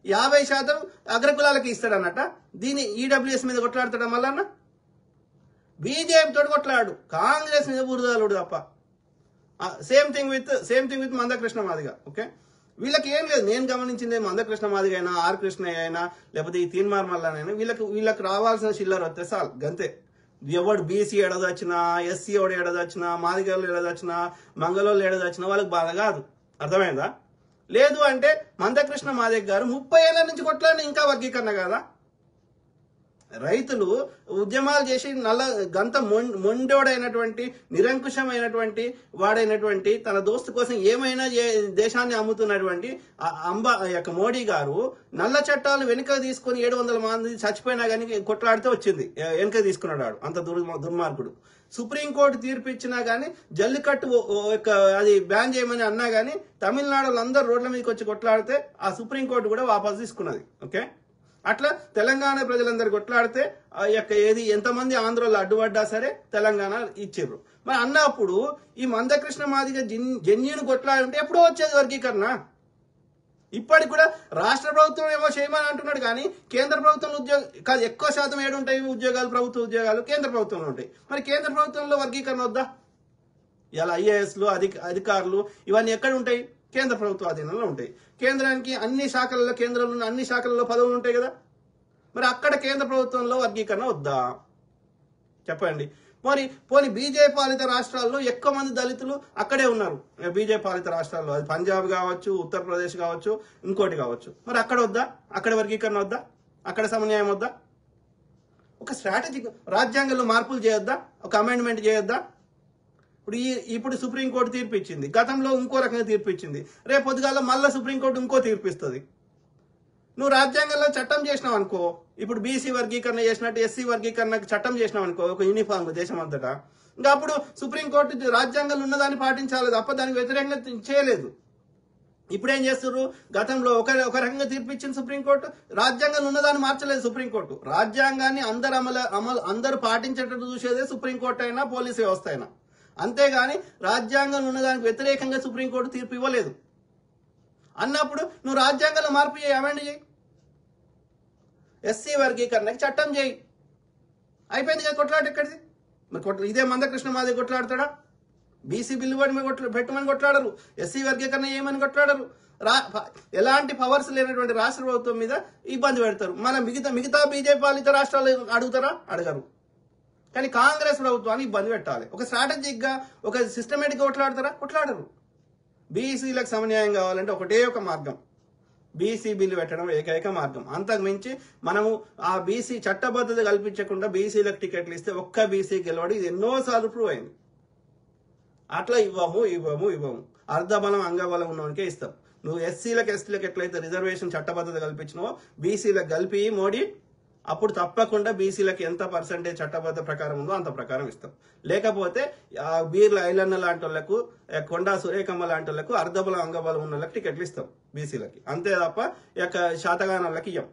50% అగ్రకులాలకి ఇస్తాడు అన్నట్ట. దీన్ని ఈడబ్ల్యూఎస్ మీద కొట్లాడతాడా? మళ్ళన్న బీజేపీ తోడు కొట్లాడు, కాంగ్రెస్ మీద బురదాలుడు తప్ప. Same thing with Manda Krishna Madiga. Okay, వీళ్ళకి ఏం లేదు. నేను గమనించింది మందకృష్ణ మాదిగ అయినా, ఆర్ కృష్ణయ్య అయినా, లేకపోతే ఈ తీన్మార్ మల్లనైనా వీళ్ళకి రావాల్సిన చిల్లర వస్తే చాలు, గంతే. ఎవడు బీసీ ఏడదొచ్చినా, ఎస్సీ ఎవడు ఏడదొచ్చినా, మాదిగలు ఏడదొచ్చినా, మంగళోళ్ళు ఏడదొచ్చినా వాళ్ళకి బాధ కాదు. అర్థమైందా? లేదు అంటే మందకృష్ణ మాదిగ గారు 30 ఏళ్ల నుంచి కొట్లాడిన ఇంకా వర్గీకరణ కదా. రైతులు ఉద్యమాలు చేసి గంత మొండోడైనటువంటి, నిరంకుశమైనటువంటి వాడైనటువంటి, తన దోస్తు కోసం ఏమైనా దేశాన్ని అమ్ముతున్నటువంటి మోడీ గారు నల్ల చట్టాలు వెనుక తీసుకుని 700 మంది చచ్చిపోయినా కానీ కొట్లాడితే వచ్చింది, వెనుక తీసుకున్నాడు. అంత దుర్మార్గుడు. సుప్రీంకోర్టు తీర్పు ఇచ్చినా గానీ, జల్లికట్టు అది బ్యాన్ చేయమని అన్నా గానీ, తమిళనాడులో అందరూ రోడ్ల మీదకి వచ్చి కొట్లాడితే ఆ సుప్రీంకోర్టు కూడా వాపసు తీసుకున్నది. ఓకే, అట్లా తెలంగాణ ప్రజలందరూ కొట్లాడితే ఏది ఎంతమంది ఆంధ్రలో అడ్డుపడ్డా సరే తెలంగాణ ఇచ్చిర్రు. మరి అన్నప్పుడు ఈ మందకృష్ణ మాదిగ జెన్యూన్ కొట్లాడుంటే ఎప్పుడో వచ్చేది వర్గీకరణ. ఇప్పటికి కూడా రాష్ట్ర ప్రభుత్వం ఏమో చేయమని అంటున్నాడు కానీ కేంద్ర ప్రభుత్వం కాదు, ఎక్కువ శాతం ఏడుంటాయి ఉద్యోగాలు, ప్రభుత్వ ఉద్యోగాలు కేంద్ర ప్రభుత్వంలో ఉంటాయి. మరి కేంద్ర ప్రభుత్వంలో వర్గీకరణ వద్దా? ఇలా ఐఏఎస్లు అధికారులు ఇవన్నీ ఎక్కడ ఉంటాయి? కేంద్ర ప్రభుత్వ అధీనంలో ఉంటాయి. కేంద్రానికి కేంద్రంలో ఉన్న అన్ని శాఖలలో పదవులు ఉంటాయి కదా. మరి అక్కడ కేంద్ర ప్రభుత్వంలో వర్గీకరణ వద్దా? చెప్పండి. పోనీ బీజేపీ పాలిత రాష్ట్రాల్లో ఎక్కువ మంది దళితులు అక్కడే ఉన్నారు. బీజేపీ పాలిత రాష్ట్రాల్లో అది పంజాబ్ కావచ్చు, ఉత్తరప్రదేశ్ కావచ్చు, ఇంకోటి కావచ్చు. మరి అక్కడ వద్దా? అక్కడ వర్గీకరణ వద్దా? అక్కడ సమన్వయం వద్దా? ఒక స్ట్రాటజిక్ రాజ్యాంగంలో మార్పులు చేయొద్దా? ఒక అమెండ్మెంట్ చేయొద్దా? ఇప్పుడు సుప్రీంకోర్టు తీర్పు ఇచ్చింది, గతంలో ఇంకో రకంగా తీర్పు ఇచ్చింది, రేపు పొద్దుగాల మళ్ళీ సుప్రీంకోర్టు ఇంకో తీర్పు ఇస్తుంది. నువ్వు రాజ్యాంగంలో చట్టం చేసినావు అనుకో, ఇప్పుడు బీసీ వర్గీకరణ చేసినట్టు ఎస్సీ వర్గీకరణకు చట్టం చేసినావు అనుకో ఒక యూనిఫామ్ దేశం అంతటా, ఇంకా అప్పుడు సుప్రీంకోర్టు రాజ్యాంగంలో ఉన్నదాన్ని పాటించాలి తప్ప దానికి వ్యతిరేకంగా చేయలేదు. ఇప్పుడేం చేస్తున్నారు, గతంలో ఒక రకంగా తీర్పు ఇచ్చింది సుప్రీంకోర్టు, రాజ్యాంగంలో ఉన్నదాన్ని మార్చలేదు సుప్రీంకోర్టు. రాజ్యాంగాన్ని అందరూ పాటించేటట్టు చూసేదే సుప్రీంకోర్టు అయినా పోలీసు వ్యవస్థ అయినా, అంతేగాని రాజ్యాంగంలో ఉన్నదానికి వ్యతిరేకంగా సుప్రీంకోర్టు తీర్పు ఇవ్వలేదు. అన్నప్పుడు నువ్వు రాజ్యాంగంలో మార్పు చేయి, అమెండ్ చేయి, ఎస్సీ వర్గీకరణకి చట్టం చేయి, అయిపోయింది కదా. కొట్లాట ఎక్కడిది మరి? ఇదే మందకృష్ణ మాది కొట్లాడతాడా? బీసీ బిల్లు పెట్టమని కొట్లాడరు, ఎస్సీ వర్గీకరణ ఏమని కొట్లాడరు. ఎలాంటి పవర్స్ లేనటువంటి రాష్ట్ర ప్రభుత్వం మీద ఇబ్బంది పెడతారు. మన మిగతా బీజేపీ పాలిత రాష్ట్రాలు అడుగుతారా? అడగరు. కానీ కాంగ్రెస్ ప్రభుత్వాన్ని ఇబ్బంది పెట్టాలి, ఒక స్ట్రాటజిక్ గా ఒక సిస్టమేటిక్ గా కొట్లాడతారా? కొట్లాడరు. బీసీలకు సమన్యాయం కావాలంటే ఒకటే ఒక మార్గం, బీసీ బిల్లు పెట్టడం ఏకైక మార్గం. అంతకు మించి మనము ఆ బీసీ చట్టబద్ధత కల్పించకుండా బీసీలకు టికెట్లు ఇస్తే ఒక్క బీసీ గెలవడు. ఇది ఎన్నోసార్లు ప్రూవ్ అయింది. అట్లా ఇవ్వము. అర్ధబలం అంగబలం ఉన్నవానికే ఇస్తాం. నువ్వు ఎస్సీలకు ఎస్టీలకు ఎట్లయితే రిజర్వేషన్ చట్టబద్ధత కల్పించినావో బీసీలకు కలిపి మోడీ, అప్పుడు తప్పకుండా బీసీలకు ఎంత పర్సెంటేజ్ చట్టబద్ధ ప్రకారం ఉందో అంత ప్రకారం ఇస్తాం. లేకపోతే బీర్ల ఐలన్న లాంటి వాళ్ళకు, కొండా సురేఖమ్మ లాంటి వాళ్ళకు, అర్ధబలం అంగబలం ఉన్న వాళ్ళకి టికెట్లు ఇస్తాం బీసీలకి, అంతే తప్ప శాతగాన వాళ్ళకి ఇయ్యం.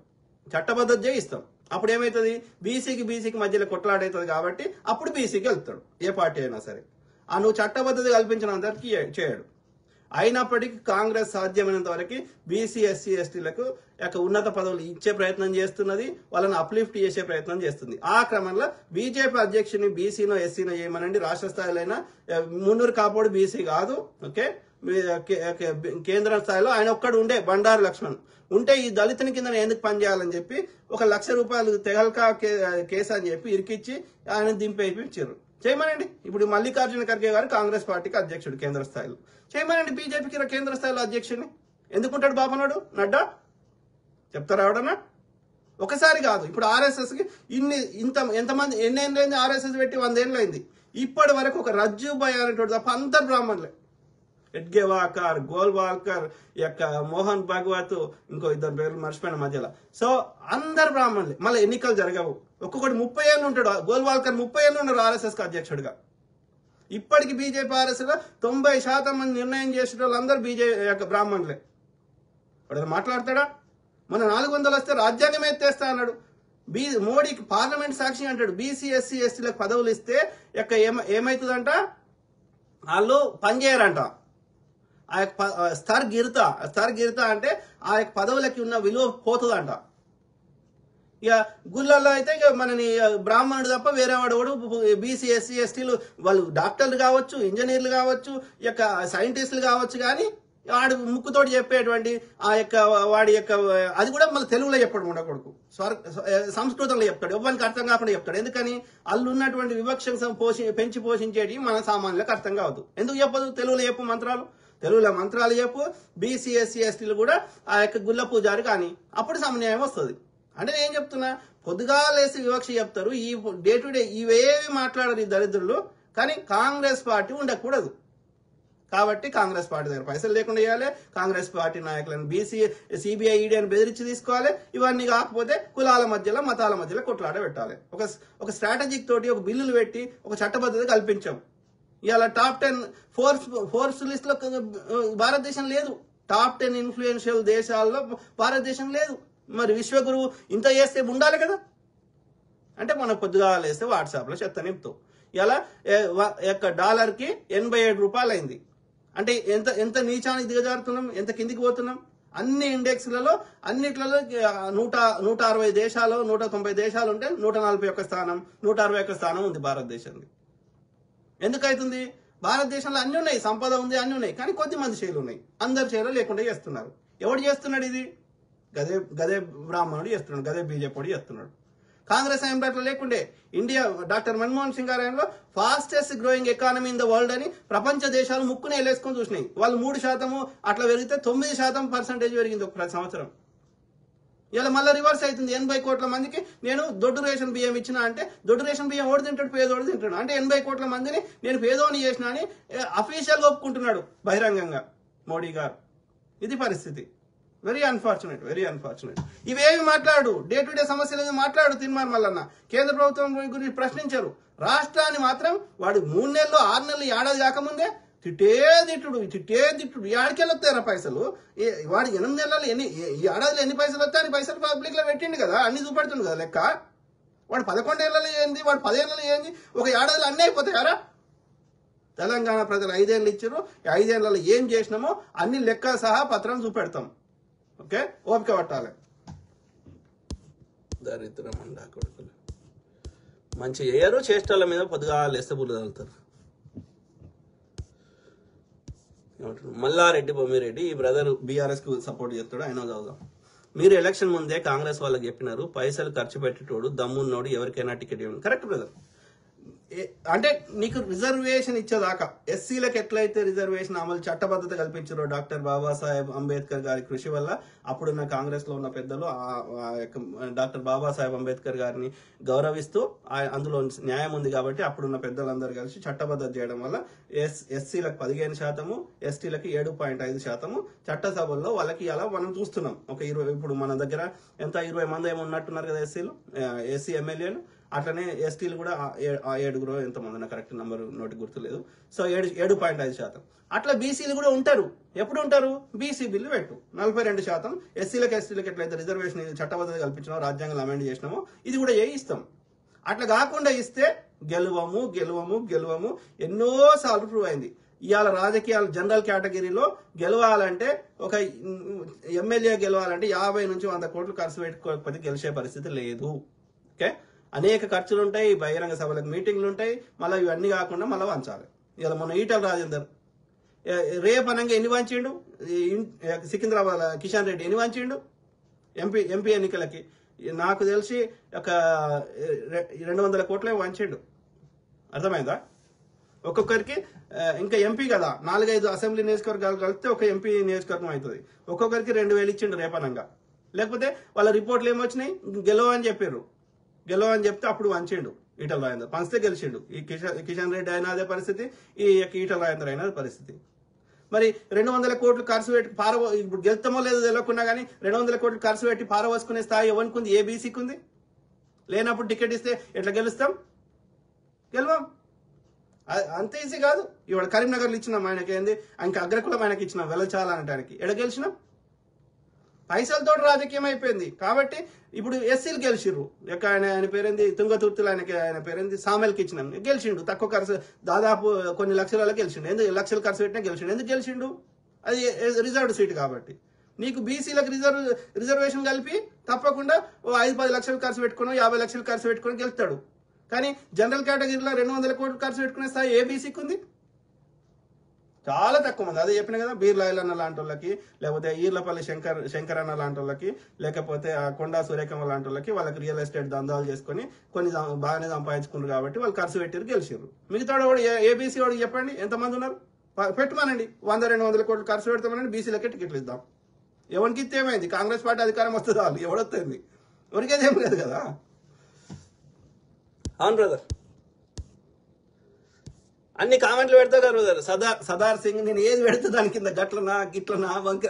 చట్టబద్ధత చేయిస్తాం. అప్పుడు ఏమవుతుంది, బీసీకి మధ్యలో కొట్లాడవుతుంది. కాబట్టి అప్పుడు బీసీకి వెళ్తాడు ఏ పార్టీ అయినా సరే. నువ్వు చట్టబద్ధత కల్పించినంతవరకు చేయడు. అయినప్పటికీ కాంగ్రెస్ సాధ్యమైనంత వరకు బీసీ ఎస్సీ ఎస్టీలకు ఉన్నత పదవులు ఇచ్చే ప్రయత్నం చేస్తున్నది, వాళ్ళని అప్లిఫ్ట్ చేసే ప్రయత్నం చేస్తుంది. ఆ క్రమంలో బీజేపీ అధ్యక్షుని బీసీనో ఎస్సీనో చేయమనండి, రాష్ట్ర స్థాయిలో అయినా. మున్నూరు కాపోడు బీసీ కాదు, ఓకే, కేంద్ర స్థాయిలో ఆయన ఒక్కడు ఉండే బండారు లక్ష్మణ్ ఉంటే ఈ దళితుని కింద ఎందుకు పనిచేయాలని చెప్పి ₹1,00,000 తెగల్కా కేసు అని చెప్పి ఇరికిచ్చి ఆయన దింపేయించారు. చేయమనండి. ఇప్పుడు మల్లికార్జున ఖర్గే గారు కాంగ్రెస్ పార్టీకి అధ్యక్షుడు కేంద్ర స్థాయిలో, చేయమనండి బీజేపీకి కేంద్ర స్థాయిలో అధ్యక్షుడిని. ఎందుకుంటాడు బాబనాడు? నడ్డా చెప్తారా ఎవడన్నా? ఒకసారి కాదు, ఇప్పుడు ఆర్ఎస్ఎస్ కి ఎంతమంది ఎన్నేళ్ళైంది ఆర్ఎస్ఎస్ పెట్టి 100 ఏళ్ళు అయింది. ఇప్పటి వరకు ఒక రజ్జుబాయ్ అనేటువంటి తప్ప అందరు బ్రాహ్మణులే. ఎడ్గేవాకర్, గోల్వాల్కర్, మోహన్ భాగవత్, ఇంకో 2 పేర్లు మర్చిపోయిన మధ్యలో. సో అందరు బ్రాహ్మణులే. మళ్ళీ ఎన్నికలు జరగవు. ఒక్కొక్కటి 30 ఏళ్ళు ఉంటాడు. గోల్వాల్కర్ 30 ఏళ్ళు ఉన్నారు ఆర్ఎస్ఎస్ కి అధ్యక్షుడిగా. ఇప్పటికి బీజేపీ ఆర్ఎస్ఎస్ లో 90% మంది నిర్ణయం చేసే వాళ్ళందరూ బీజేపీ బ్రాహ్మణులే. వాడు మాట్లాడతాడా? మన 400 వస్తే రాజ్యాంగం ఎత్తేస్తా అన్నాడు. మోడీకి పార్లమెంట్ సాక్షి అంటాడు. బీసీ ఎస్సీ ఎస్టీలకు పదవులు ఇస్తే ఏమైతుందంట, వాళ్ళు పనిచేయరంట. ఆ యొక్క స్థర్గిరిత అంటే ఆ యొక్క పదవులకి ఉన్న విలువ పోతుందంట. ఇక గుళ్ళల్లో అయితే ఇక మనని బ్రాహ్మణుడు తప్ప వేరే వాడు బీసీ ఎస్సీ ఎస్టీలు వాళ్ళు డాక్టర్లు కావచ్చు, ఇంజనీర్లు కావచ్చు, ఇక సైంటిస్టులు కావచ్చు, కానీ వాడు ముక్కుతోటి చెప్పేటువంటి ఆ యొక్క వాడి యొక్క అది కూడా మళ్ళీ తెలుగులో చెప్పడం ఉండకూడదు, సంస్కృతంలో చెప్తాడు. ఎవరికి అర్థం కాకుండా చెప్తాడు. ఎందుకని వాళ్ళు ఉన్నటువంటి వివక్షను పెంచి పోషించేటి మన సామాన్యులకు అర్థం కావద్దు. ఎందుకు చెప్పదు? తెలుగులో చెప్పు మంత్రాలు, తెలుగులో మంత్రాలు చెప్పు. బీసీ ఎస్సీ ఎస్టీలు కూడా ఆ యొక్క గుళ్ళ పూజారి కానీ అప్పుడు సమన్యాయం వస్తుంది. అంటే నేను చెప్తున్నా, పొద్దుగాలేసి వివక్ష చెప్తారు, ఈ డే టు డే ఇవేవి మాట్లాడరు ఈ దరిద్రులు. కానీ కాంగ్రెస్ పార్టీ ఉండకూడదు. కాబట్టి కాంగ్రెస్ పార్టీ దగ్గర పైసలు లేకుండా చేయాలి. కాంగ్రెస్ పార్టీ నాయకులను సిబిఐ ఈడీ అని బెదిరించి తీసుకోవాలి. ఇవన్నీ కాకపోతే కులాల మధ్యలో మతాల మధ్యలో కొట్లాట పెట్టాలి. ఒక స్ట్రాటజిక్ తోటి ఒక బిల్లులు పెట్టి ఒక చట్టబద్ధత కల్పించాం. ఇవాళ టాప్ 10 ఫోర్స్ లిస్ట్ లో భారతదేశం లేదు. టాప్ 10 ఇన్ఫ్లుయెన్షియల్ దేశాల్లో భారతదేశం లేదు. మరి విశ్వగురువు ఇంత చేస్తే ఉండాలి కదా. అంటే మనం పొద్దుగా లేస్తే వాట్సాప్ లో చెత్త నింపుతాం. ఇలా $1కి $87 అయింది. అంటే ఎంత నీచానికి దిగజారుతున్నాం, ఎంత కిందికి పోతున్నాం. అన్ని ఇండెక్స్లలో అన్నిట్లలో 160 దేశాలు 190 దేశాలు ఉంటే 141 స్థానం 161 స్థానం ఉంది భారతదేశానికి. ఎందుకైతుంది? భారతదేశంలో అన్ని ఉన్నాయి, సంపద ఉంది, అన్ని ఉన్నాయి, కానీ కొద్ది మంది చేతులు ఉన్నాయి. అందరి చేతులు లేకుండా చేస్తున్నారు. ఎవడు చేస్తున్నాడు ఇది? గదే బ్రాహ్మణుడు చేస్తున్నాడు, గదే బీజేపీ చేస్తున్నాడు. కాంగ్రెస్ హయాంలో లేకుండే ఇండియా డాక్టర్ మన్మోహన్ సింగ్ హయాంలో fastest growing economy in the world అని ప్రపంచ దేశాలు ముక్కునే వేసుకొని చూసినాయి. వాళ్ళు 3% అట్లా పెరిగితే 9% పర్సెంటేజ్ పెరిగింది ఒక ప్రతి సంవత్సరం. ఇలా మళ్ళీ రివర్స్ అవుతుంది. 80 కోట్ల మందికి నేను దొడ్డు రేషన్ బియ్యం ఇచ్చిన అంటే దొడ్డు రేషన్ బియ్యం ఓడి తింటాడు, పేదోడు తింటాడు అంటే 80 కోట్ల మందిని నేను పేదోని చేసిన అని అఫీషియల్గా ఒప్పుకుంటున్నాడు బహిరంగంగా మోడీ గారు. ఇది పరిస్థితి. Very unfortunate, very unfortunate. ఇవేమి మాట్లాడు, డే టు డే సమస్యలు మాట్లాడు తీన్మార్ మల్లన్న. కేంద్ర ప్రభుత్వం గురించి ప్రశ్నించారు. రాష్ట్రాన్ని మాత్రం వాడు 3 నెలలు 6 నెలలు ఏడాది కాకముందే తిట్టే తిట్టుడు ఏడాదికెళ్ళి వస్తాయరా పైసలు. వాడు 8 నెలలు ఈ ఏడాదిలో ఎన్ని పైసలు వస్తాయి అని పైసలు పబ్లిక్ లో పెట్టిండు కదా, అన్ని చూపెడుతుంది కదా లెక్క. వాడు 11 ఏళ్ళలో ఏంది, వాడు 10 ఏళ్ళలో ఏంది, ఒక ఏడాదిలో అన్నీ అయిపోతాయారా? తెలంగాణ ప్రజలు 5 ఏళ్ళు ఇచ్చారు, 5 ఏళ్లలో ఏం చేసినామో అన్ని లెక్క సహా పత్రం చూపెడతాం. ఓకే, ఓపిక పట్టాలి. దరిద్రం అండా కొడుకులు మంచి ఏరు చేష్టల మీద పొద్దుగా లెస్తబులు తగులుతారు. మల్లారెడ్డి బొమ్మిరెడ్డి ఈ బ్రదర్ బీఆర్ఎస్ కు సపోర్ట్ చేస్తాడు, ఆయన చదువుదాం. మీరు ఎలక్షన్ ముందే కాంగ్రెస్ వాళ్ళకి చెప్పినారు పైసలు ఖర్చు పెట్టేటోడు దమ్మున్నోడు ఎవరికైనా టికెట్ ఇవ్వండి. Correct brother. అంటే నీకు రిజర్వేషన్ ఇచ్చేదాకా ఎస్సీలకు ఎట్లయితే రిజర్వేషన్ అమలు చట్టబద్ధత కల్పించారో డాక్టర్ బాబాసాహెబ్ అంబేద్కర్ గారి కృషి వల్ల అప్పుడున్న కాంగ్రెస్ లో ఉన్న పెద్దలు డాక్టర్ బాబాసాహెబ్ అంబేద్కర్ గారిని గౌరవిస్తూ అందులో న్యాయం ఉంది కాబట్టి అప్పుడున్న పెద్దలందరూ కలిసి చట్టబద్ధత చేయడం వల్ల ఎస్సీలకు 15%, ఎస్టీలకు 7.5% చట్టసభల్లో వాళ్ళకి అలా మనం చూస్తున్నాం. ఒక 20 ఇప్పుడు మన దగ్గర ఎంత 20 మంది ఏమో ఉన్నట్టున్నారు కదా ఎస్సీ ఎమ్మెల్యేలు. అట్లనే ఎస్టీలు కూడా 7 ఎంతమంది, నా కరెక్ట్ నంబర్ నోటి గుర్తులేదు. సో 7.5%. అట్లా బీసీలు కూడా ఉంటారు. ఎప్పుడు ఉంటారు? బీసీ బిల్లు పెట్టు 42%. ఎస్సీలకు ఎస్టీలకు ఎట్లయితే రిజర్వేషన్ చట్టబద్ధత కల్పించినామో, రాజ్యాంగం అమెండ్ చేసినామో ఇది కూడా ఇస్తాం. అట్లా కాకుండా ఇస్తే గెలువము ఎన్నోసార్లు ప్రూవ్ అయింది. ఇవాళ రాజకీయాలు జనరల్ కేటగిరీలో గెలవాలంటే ఒక ఎమ్మెల్యే గెలవాలంటే 50 నుంచి 100 కోట్లు ఖర్చు పెట్టుకోకపోతే గెలిచే పరిస్థితి లేదు. ఓకే, అనేక ఖర్చులు ఉంటాయి, బహిరంగ సభలకు మీటింగ్లు ఉంటాయి, మళ్ళీ ఇవన్నీ కాకుండా మళ్ళీ వంచాలి. ఇలా మొన్న ఈటల రాజేందర్ రేపనంగా ఎన్ని వంచిండు, సికింద్రాబాద్ కిషన్ రెడ్డి ఎన్ని వంచిండు ఎంపీ ఎన్నికలకి నాకు తెలిసి ఒక 200 కోట్లే వంచిండు. అర్థమైందా? ఒక్కొక్కరికి ఇంకా ఎంపీ కదా 4-5 అసెంబ్లీ నియోజకవర్గాలు కలిపితే ఒక ఎంపీ నియోజకవర్గం అవుతుంది. ఒక్కొక్కరికి 2,000 ఇచ్చిండు రేపనంగా. లేకపోతే వాళ్ళ రిపోర్ట్లు ఏమొచ్చినాయి, గెలవని చెప్పారు. గెలవని చెప్తే అప్పుడు వంచిండు ఈటల రాజేందర్, పంచితే గెలిచిండు. ఈ కిషన్ రెడ్డి అయినా అదే పరిస్థితి, ఈ ఈటల రాజేందర్ అయినా పరిస్థితి. మరి 200 కోట్లు ఖర్చు పెట్టి ఇప్పుడు గెలుతామో లేదో తెలియకుండా కానీ 200 కోట్లు ఖర్చు పెట్టి పారవోసుకునే స్థాయి ఎవరికి ఉంది? ఏ బీసీకి ఉంది? లేనప్పుడు టికెట్ ఇస్తే ఎట్లా గెలుస్తాం? గెలవం. అంత ఈజీ కాదు. ఇవాళ కరీంనగర్లో ఇచ్చినాం ఆయనకి, ఏంది ఇంకా అగ్రకులం ఆయనకి ఇచ్చినాం వెలచాల అనటానికి. ఎడ గెలిచినాం? పైసలతో రాజకీయం అయిపోయింది. కాబట్టి ఇప్పుడు ఎస్సీలు గెలిచిర్రు. ఆయన పేరేంది తుంగతుర్తిలో ఆయన పేరేంది సామెల్కి ఇచ్చినాం, గెలిచిండు. తక్కువ ఖర్చు దాదాపు కొన్ని లక్షలలో గెలిచిండు. ఎందుకు లక్షలు ఖర్చు పెట్టినా గెలిచిండు? ఎందుకు గెలిచిండు? అది రిజర్వ్డ్ సీట్ కాబట్టి. నీకు బీసీలకు రిజర్వేషన్ కలిపి తప్పకుండా 5-10 లక్షలు ఖర్చు పెట్టుకుని 50 లక్షలు ఖర్చు పెట్టుకుని గెలుస్తాడు. కానీ జనరల్ కేటగిరీలో 200 కోట్లు ఖర్చు పెట్టుకునే స్థాయి ఏ బీసీకి ఉంది? చాలా తక్కువ మంది. అదే చెప్పిన కదా, బీర్లాయల్ అన్న లాంటి వాళ్ళకి, లేకపోతే ఈర్లపల్లి శంకర్ అన్న లాంటి వాళ్ళకి, లేకపోతే కొండా సూర్యకమ్మ లాంటి వాళ్ళకి, వాళ్ళకి రియల్ ఎస్టేట్ దందాలు చేసుకుని కొన్ని బాగానే సంపాదించుకున్నారు కాబట్టి వాళ్ళు ఖర్చు పెట్టారు, గెలిచారు. మిగతా వాడు ఏబీసీ వాడికి చెప్పండి ఎంతమంది ఉన్నారు? పెట్టమనండి. 100-200 కోట్లు ఖర్చు పెడతామనండి, బీసీలకే టికెట్లు ఇద్దాం. ఎవరికి ఇస్తే ఏమైంది? కాంగ్రెస్ పార్టీ అధికారం వస్తుంది, వాళ్ళు ఎవడొస్తుంది? ఎవరికైతే ఏం లేదు కదా. అవును బ్రదర్, అన్ని కామెంట్లు పెడతా బ్రదర్. సదార్ సింగ్ నేను ఏది పెడితే దాని కింద గిట్లనా వంక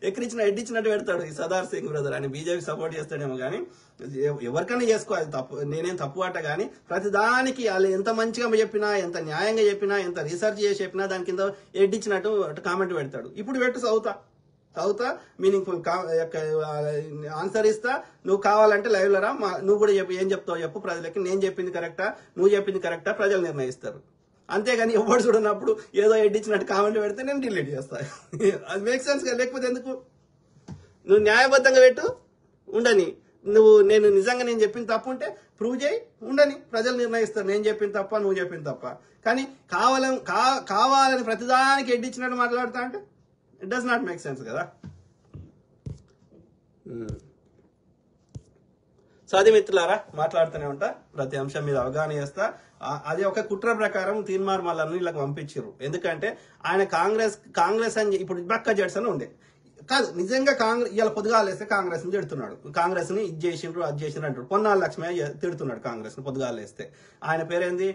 ఎడ్డించినట్టు పెడతాడు ఈ సదార్ సింగ్ బ్రదర్. అని బీజేపీ సపోర్ట్ చేస్తాడేమో కానీ ఎవరికైనా చేసుకో, అది తప్పు, నేనేం తప్పు అట. కానీ ప్రతిదానికి వాళ్ళు ఎంత మంచిగా చెప్పినా, ఎంత న్యాయంగా చెప్పినా, ఎంత రీసెర్చ్ చేసి చెప్పినా దాని కింద ఎడ్డించినట్టు కామెంట్ పెడతాడు. ఇప్పుడు పెట్టు, చదువుతా మీనింగ్ఫుల్ ఆన్సర్ ఇస్తా. నువ్వు కావాలంటే లైవ్ లో రా, నువ్వు కూడా ఏం చెప్తావు చెప్పు ప్రజలకి. నేను చెప్పింది కరెక్టా, నువ్వు చెప్పింది కరెక్టా, ప్రజలు నిర్ణయిస్తారు. అంతేగాని ఎవరు చూడనప్పుడు ఏదో ఎడ్డించినట్టు కామెంట్ పెడితే నేను డిలీట్ చేస్తాను. అది మేక్ సెన్స్ కదా. లేకపోతే ఎందుకు? నువ్వు న్యాయబద్ధంగా పెట్టు, ఉండని. నేను నిజంగా నేను చెప్పిన తప్పు ఉంటే ప్రూవ్ చేయి, ఉండని. ప్రజలు నిర్ణయిస్తారు నేను చెప్పిన తప్ప, నువ్వు చెప్పిన తప్ప. కానీ కావాలని ప్రతిదానికి ఎడ్డించినట్టు మాట్లాడుతా అంటే it does not make sense కదా. సో అది మిత్రులారా, మాట్లాడుతూనే ఉంటా, ప్రతి అంశం మీద అవగాహన చేస్తా. అది ఒక కుట్ర ప్రకారం తీన్మార్ మల్లన్న ఇలా పంపించారు. ఎందుకంటే ఆయన కాంగ్రెస్ అని ఇప్పుడు బక్క జడ్సన్ ఉండే, కాదు నిజంగా కాంగ్రెస్ ఇలా పొద్దుగాలేస్తే కాంగ్రెస్ ని తిడుతున్నాడు, కాంగ్రెస్ ని ఇది చేసిండ్రు అది చేసిండ్రు అంటాడు. పొన్నాల లక్ష్మయ్య తిడుతున్నాడు కాంగ్రెస్ ని పొద్దుగాలేస్తే, ఆయన పేరేంది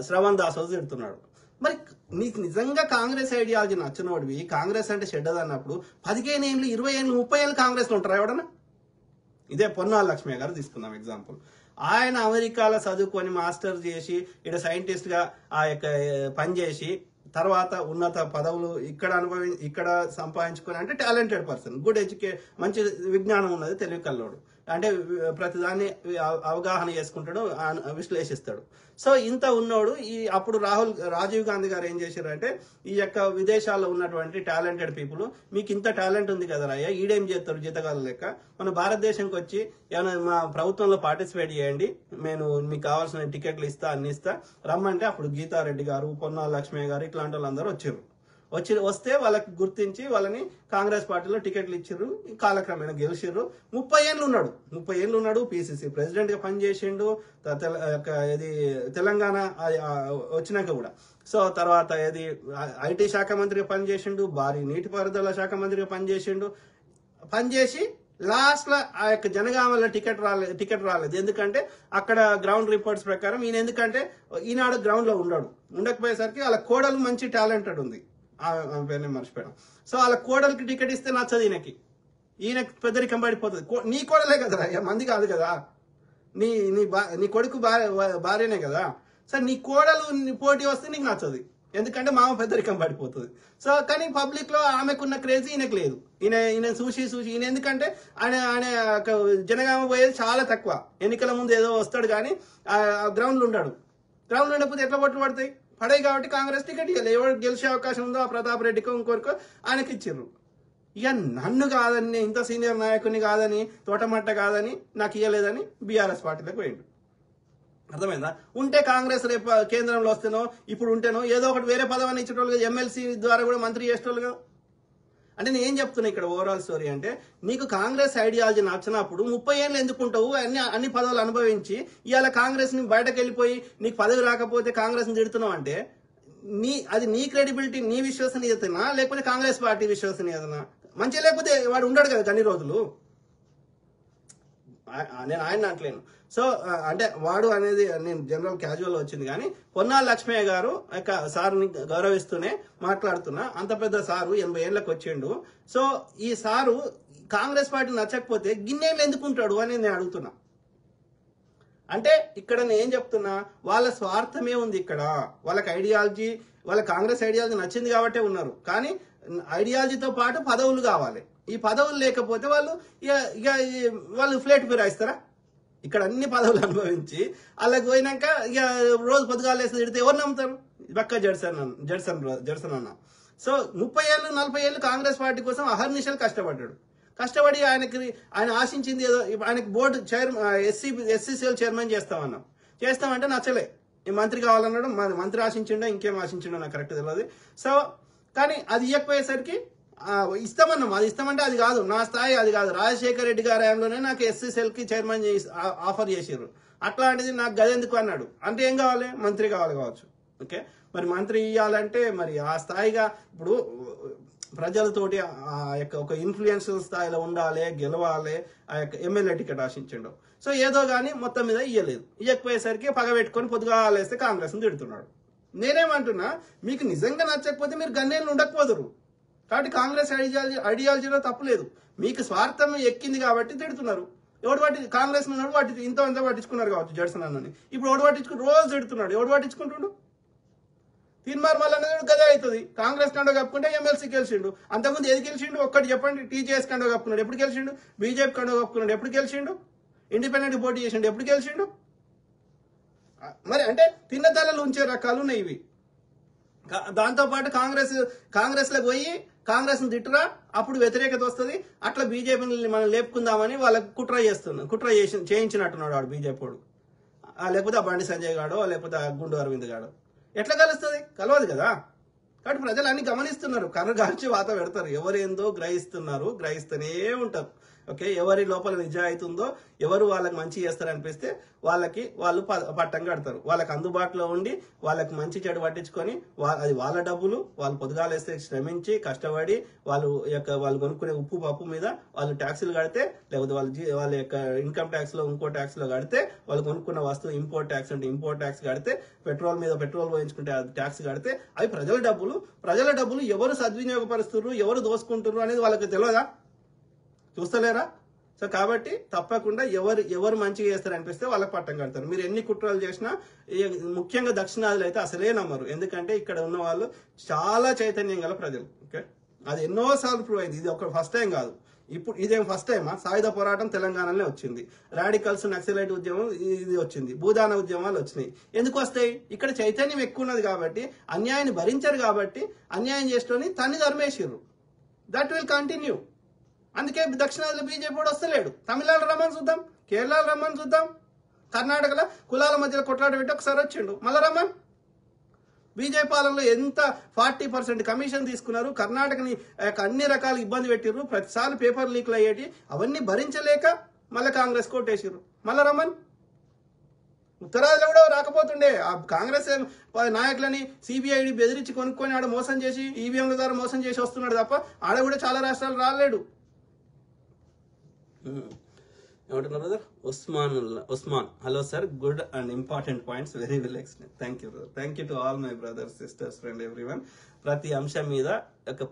శ్రవణ్ దాస్ తిడుతున్నాడు. మరి నీకు నిజంగా కాంగ్రెస్ ఐడియాలజీ నచ్చినోడివి, కాంగ్రెస్ అంటే చెడ్డది అన్నప్పుడు 15 ఏళ్ళు 20 ఏళ్ళు 30 ఏళ్ళు కాంగ్రెస్ లో ఉంటారా ఎవడన్నా? ఇదే పొన్నాల లక్ష్మయ్య గారు తీసుకుందాం ఎగ్జాంపుల్. ఆయన అమెరికాలో చదువుకొని మాస్టర్ చేసి ఇక్కడ సైంటిస్ట్ గా ఆ యొక్క పనిచేసి తర్వాత ఉన్నత పదవులు ఇక్కడ సంపాదించుకొని, అంటే టాలెంటెడ్ పర్సన్, గుడ్ మంచి విజ్ఞానం ఉన్నది, తెలివి కల్లోడు, అంటే ప్రతిదాన్ని అవగాహన చేసుకుంటాడు, విశ్లేషిస్తాడు. సో ఇంత ఉన్నోడు అప్పుడు రాజీవ్ గాంధీ గారు ఏం చేశారంటే, ఈ యొక్క విదేశాల్లో ఉన్నటువంటి టాలెంటెడ్ పీపుల్, మీకు ఇంత టాలెంట్ ఉంది కదా అయ్యా, ఈడేం చేస్తారు జీతగాల లెక్క, మన భారతదేశంకి వచ్చి ఏమైనా మా ప్రభుత్వంలో పార్టిసిపేట్ చేయండి, నేను మీకు కావాల్సిన టికెట్లు ఇస్తా, అన్ని ఇస్తా రమ్మంటే, అప్పుడు గీతారెడ్డి గారు, పొన్నాల లక్ష్మయ్య గారు ఇట్లాంటి వాళ్ళందరూ వస్తే వాళ్ళకి గుర్తించి వాళ్ళని కాంగ్రెస్ పార్టీలో టికెట్లు ఇచ్చిర్రు, కాలక్రమేణా గెలిచిర్రు. 30 ఏళ్ళు ఉన్నాడు, పిసిసి ప్రెసిడెంట్ గా పనిచేసిండు, ఇది తెలంగాణ వచ్చినాక కూడా. సో తర్వాత ఇది ఐటీ శాఖ మంత్రిగా పనిచేసిండు, భారీ నీటిపారుదల శాఖ మంత్రిగా పనిచేసి లాస్ట్ లో ఆ యొక్క జనగామలో టికెట్ రాలేదు. ఎందుకంటే అక్కడ గ్రౌండ్ రిపోర్ట్స్ ప్రకారం ఎందుకంటే ఈనాడు గ్రౌండ్ లో ఉండకపోయేసరికి వాళ్ళ కోడలు మంచి టాలెంటెడ్ ఉంది, పేరుని మర్చిపోయాను. సో వాళ్ళ కోడలికి టికెట్ ఇస్తే నచ్చదు ఈయనకి పెద్దరికం పడిపోతుంది. నీ కోడలే కదా, మంది కాదు కదా, నీ కొడుకు భార్యనే కదా. సో నీ కోడలు పోటీ వస్తే నీకు నచ్చదు, ఎందుకంటే మామ పెద్దరికం పడిపోతుంది. సో కానీ పబ్లిక్ లో ఆమెకున్న క్రేజీ ఈయనకు లేదు. ఈయన చూసి ఈయన ఎందుకంటే ఆయన జనగామ పోయేది చాలా తక్కువ, ఎన్నికల ముందు ఏదో వస్తాడు కానీ గ్రౌండ్ లో ఉండడు. గ్రౌండ్ లో ఉండకపోతే ఎట్లా పట్టు పడతాయి కాబట్టి కాంగ్రెస్ టికెట్ ఇవ్వాలి. ఎవరు గెలిచే అవకాశం ఉందో ఆ ప్రతాప్ రెడ్డికో ఇంకొకరికో ఆయనకి ఇచ్చిర్రు. ఇక నన్ను కాదని, ఇంత సీనియర్ నాయకుని కాదని, తోటమట్ట కాదని, నాకు ఇవ్వలేదని బీఆర్ఎస్ పార్టీలోకి పోయిండు. అర్థమైందా? ఉంటే కాంగ్రెస్ రేపు కేంద్రంలో వస్తేనో ఇప్పుడు ఉంటేనో ఏదో ఒకటి వేరే పదవిని ఇచ్చేటోళ్ళు, ఎమ్మెల్సీ ద్వారా కూడా మంత్రి చేసేటోళ్ళు కదా. అంటే నేను ఏం చెప్తున్నా ఇక్కడ ఓవరాల్ స్టోరీ అంటే, నీకు కాంగ్రెస్ ఐడియాలజీ నచ్చినప్పుడు 30 ఏళ్ళు ఎందుకుంటావు, అన్ని పదవులు అనుభవించి ఇవాళ కాంగ్రెస్ ని బయటకు వెళ్ళిపోయి నీకు పదవి రాకపోతే కాంగ్రెస్ ని తిడుతున్నావు అంటే అది నీ క్రెడిబిలిటీ, నీ విశ్వసనీయతనా లేకపోతే కాంగ్రెస్ పార్టీ విశ్వసనీయతనా? మంచి లేకపోతే వాడు ఉండడు కదా అన్ని రోజులు. నేను ఆయన అంటలేను. సో అంటే వాడు అనేది నేను జనరల్ క్యాజువల్ వచ్చింది, కానీ పొన్నాల లక్ష్మయ్య గారు సార్ని గౌరవిస్తూనే మాట్లాడుతున్నా. అంత పెద్ద సారు 80 ఏళ్ళకి వచ్చిండు. సో ఈ సారు కాంగ్రెస్ పార్టీ నచ్చకపోతే గిన్నేళ్ళు ఎందుకుంటాడు అని నేను అడుగుతున్నా. అంటే ఇక్కడ నేను ఏం చెప్తున్నా, వాళ్ళ స్వార్థమే ఉంది ఇక్కడ. వాళ్ళ కాంగ్రెస్ ఐడియాలజీ నచ్చింది కాబట్టే ఉన్నారు, కానీ ఐడియాలజీతో పాటు పదవులు కావాలి. ఈ పదవులు లేకపోతే వాళ్ళు ఫ్లేట్ ఫిరాయిస్తారా? ఇక్కడ అన్ని పదవులు అనుభవించి అలాగ పోయినాక ఇక రోజు పొద్దుగాలేసి తిడితే ఎవరు నమ్ముతారు? పక్క జడ్సన్ అన్న. సో 30 ఏళ్ళు 40 ఏళ్ళు కాంగ్రెస్ పార్టీ కోసం అహర్నిశలు కష్టపడి ఆయన ఆశించింది ఏదో, ఆయనకి బోర్డు ఎస్సీసీఎల్ చైర్మన్ చేస్తామంటే నచ్చలే. ఈ మంత్రి కావాలన్నాడు, మంత్రి ఆశించిండో ఇంకేం ఆశించిండో నాకు కరెక్ట్ తెలియదు. సో కానీ అది ఇవ్వకపోయేసరికి ఇస్తామన్నాం. అది ఇస్తామంటే అది కాదు, నా స్థాయి అది కాదు. రాజశేఖర రెడ్డి గారి హయాంలోనే నాకు ఎస్సీసీఎల్ కి చైర్మన్ ఆఫర్ చేసారు. అట్లాంటిది నాకు గదెందుకు అన్నాడు. అంటే ఏం కావాలి? మంత్రి కావచ్చు. ఓకే, మరి మంత్రి ఇవ్వాలంటే మరి ఆ స్థాయిగా ఇప్పుడు ప్రజలతోటి ఆ యొక్క ఒక ఇన్ఫ్లుయెన్స్ స్థాయిలో ఉండాలి, గెలవాలి. ఆ యొక్క ఎమ్మెల్యే టికెట్ ఆశించండు. సో ఏదో గానీ మొత్తం మీద ఇవ్వకపోయేసరికి పగ పెట్టుకొని పొద్దుగాలేస్తే కాంగ్రెస్ ని తిడుతున్నాడు. నేనేమంటున్నా, మీకు నిజంగా నచ్చకపోతే మీరు గన్నేళ్ళు ఉండకపోదురు. కాబట్టి కాంగ్రెస్ ఐడియాలజీలో తప్పులేదు, మీకు స్వార్థం ఎక్కింది కాబట్టి తిడుతున్నారు. కాంగ్రెస్ ఇంత పట్టించుకున్నారు కావచ్చు జడ్సన్ అన్నని. ఇప్పుడు రోజు తిడుతున్నాడు. ఎవడు పట్టించుకుంటుండు? తీన్మార్ మళ్ళీ గదే అవుతుంది. కాంగ్రెస్ కండో కప్పుకుంటే ఎమ్మెల్సీ గెలిచిండు. అంతకుముందు ఏది గెలిచిండు ఒక్కటి చెప్పండి. టీజేఎస్ కండో కప్పుకున్నాడు, ఎప్పుడు గెలిచిండు? బీజేపీ కండో కప్పుకున్నాడు, ఎప్పుడు గెలిచిండు? ఇండిపెండెంట్ పోటీ చేసిండు, ఎప్పుడు గెలిచిండు? మరి అంటే తిన్న తలలు ఉంచే రకాలు ఉన్నాయి ఇవి. దాంతో పాటు కాంగ్రెస్ లో పోయి కాంగ్రెస్ ని తిట్టురా, అప్పుడు వ్యతిరేకత వస్తుంది. అట్లా బీజేపీని మనం లేపుకుందామని వాళ్ళకి కుట్ర చేయించినట్టున్నాడు వాడు బీజేపీ వాడు. లేకపోతే ఆ బండి సంజయ్ గాడో లేకపోతే ఆ గుండు అరవింద్ గాడో. ఎట్లా కలుస్తుంది? కలవదు కదా. కాబట్టి ప్రజలు అన్ని గమనిస్తున్నారు, కర్రగాల్చి వాత పెడతారు. ఎవరేందో గ్రహిస్తూనే ఉంటారు. ఓకే, ఎవరి లోపల నిజాయితీ ఉందో, ఎవరు వాళ్ళకి మంచి చేస్తారనిపిస్తే వాళ్ళు పట్టం కడతారు. వాళ్ళకి అందుబాటులో ఉండి వాళ్ళకి మంచి చెడు పట్టించుకొని అది వాళ్ళ డబ్బులు, వాళ్ళు పొద్దుగాలేస్తే శ్రమించి కష్టపడి వాళ్ళు కొనుక్కునే ఉప్పు పప్పు మీద వాళ్ళు ట్యాక్సులు కడితే, లేకపోతే వాళ్ళ యొక్క ఇన్కమ్ ట్యాక్స్ లో ఇంకో ట్యాక్స్ లో కడితే, వాళ్ళు కొనుక్కున్న వస్తువు ఇంపోర్ట్ ట్యాక్స్ అంటే ఇంపోర్ట్ ట్యాక్స్ కడితే, పెట్రోల్ మీద పెట్రోల్ పోయించుకుంటే అది ట్యాక్స్ కడితే, అవి ప్రజల డబ్బులు ఎవరు సద్వినియోగపరుస్తున్నారు, ఎవరు దోసుకుంటున్నారు అనేది వాళ్ళకి తెలియదా? చూస్తలేరా? సో కాబట్టి తప్పకుండా ఎవరు మంచిగా చేస్తారనిపిస్తే వాళ్ళకి పట్టం కడతారు. మీరు ఎన్ని కుట్రలు చేసినా, ముఖ్యంగా దక్షిణాదిలో అయితే అసలే నమ్మరు. ఎందుకంటే ఇక్కడ ఉన్న వాళ్ళు చాలా చైతన్యం గల ప్రజలు. ఓకే, అది ఎన్నోసార్లు ప్రూవ్ అయింది. ఇది ఒక ఫస్ట్ టైం కాదు. ఇప్పుడు ఇదేం ఫస్ట్ టైమా? సాయుధ పోరాటం తెలంగాణలోనే వచ్చింది, రాడికల్స్ నక్సలైట్ ఉద్యమం ఇది వచ్చింది, భూదాన ఉద్యమాలు వచ్చినాయి. ఎందుకు వస్తాయి? ఇక్కడ చైతన్యం ఎక్కువ ఉన్నది కాబట్టి, అన్యాయాన్ని భరించరు కాబట్టి, అన్యాయం చేసుకొని తన్ని ధర్మేసిర్రు. That will continue. అందుకే దక్షిణాదిలో బీజేపీ కూడా వస్తలేడు. తమిళనాడు రమ్మని చూద్దాం, కేరళలో రమ్మని చూద్దాం, కర్ణాటకలో కులాల మధ్యలో కొట్లాట పెట్టి ఒకసారి వచ్చిండు, మళ్ళా రమ్మన్. బీజేపీ పాలనలో ఎంత 40% కమిషన్ తీసుకున్నారు, కర్ణాటకని అన్ని రకాల ఇబ్బంది పెట్టిర్రు, ప్రతిసారి పేపర్ లీక్లు అయ్యేటి, అవన్నీ భరించలేక మళ్ళీ కాంగ్రెస్ కోటేసిర్రు, మళ్ళా రమ్మన్. ఉత్తరాదిలో కూడా రాకపోతుండే. ఆ కాంగ్రెస్ నాయకులని సిబిఐడి బెదిరించి కొనుక్కొని ఆడ మోసం చేసి, ఈవీఎంల ద్వారా మోసం చేసి వస్తున్నాడు తప్ప ఆడ కూడా చాలా రాష్ట్రాలు రాలేడు. ఏమంటున్నారు brother? Usman hello sir, good and important points, very well explain. Thank you brother. Thank you to all my brothers, sisters, friend, everyone. ప్రతి అంశం మీద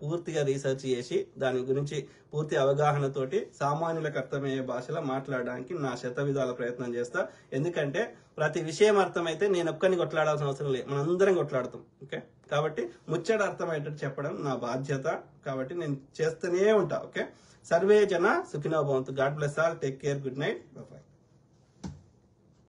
పూర్తిగా రీసెర్చ్ చేసి దాని గురించి పూర్తి అవగాహనతోటి సామాన్యులకు అర్థమయ్యే భాషలో మాట్లాడడానికి నా శతవిధాల ప్రయత్నం చేస్తా. ఎందుకంటే ప్రతి విషయం అర్థమైతే నేను ఒక్కరిని కొట్లాడాల్సిన అవసరం లేదు, మనందరం కొట్లాడతాం. ఓకే, కాబట్టి ముచ్చట అర్థమయ్యేటట్టు చెప్పడం నా బాధ్యత. కాబట్టి నేను చేస్తూనే ఉంటా. ఓకే, సర్వే జన సుఖినో భవంతు. God bless all. Take care. Good night. By.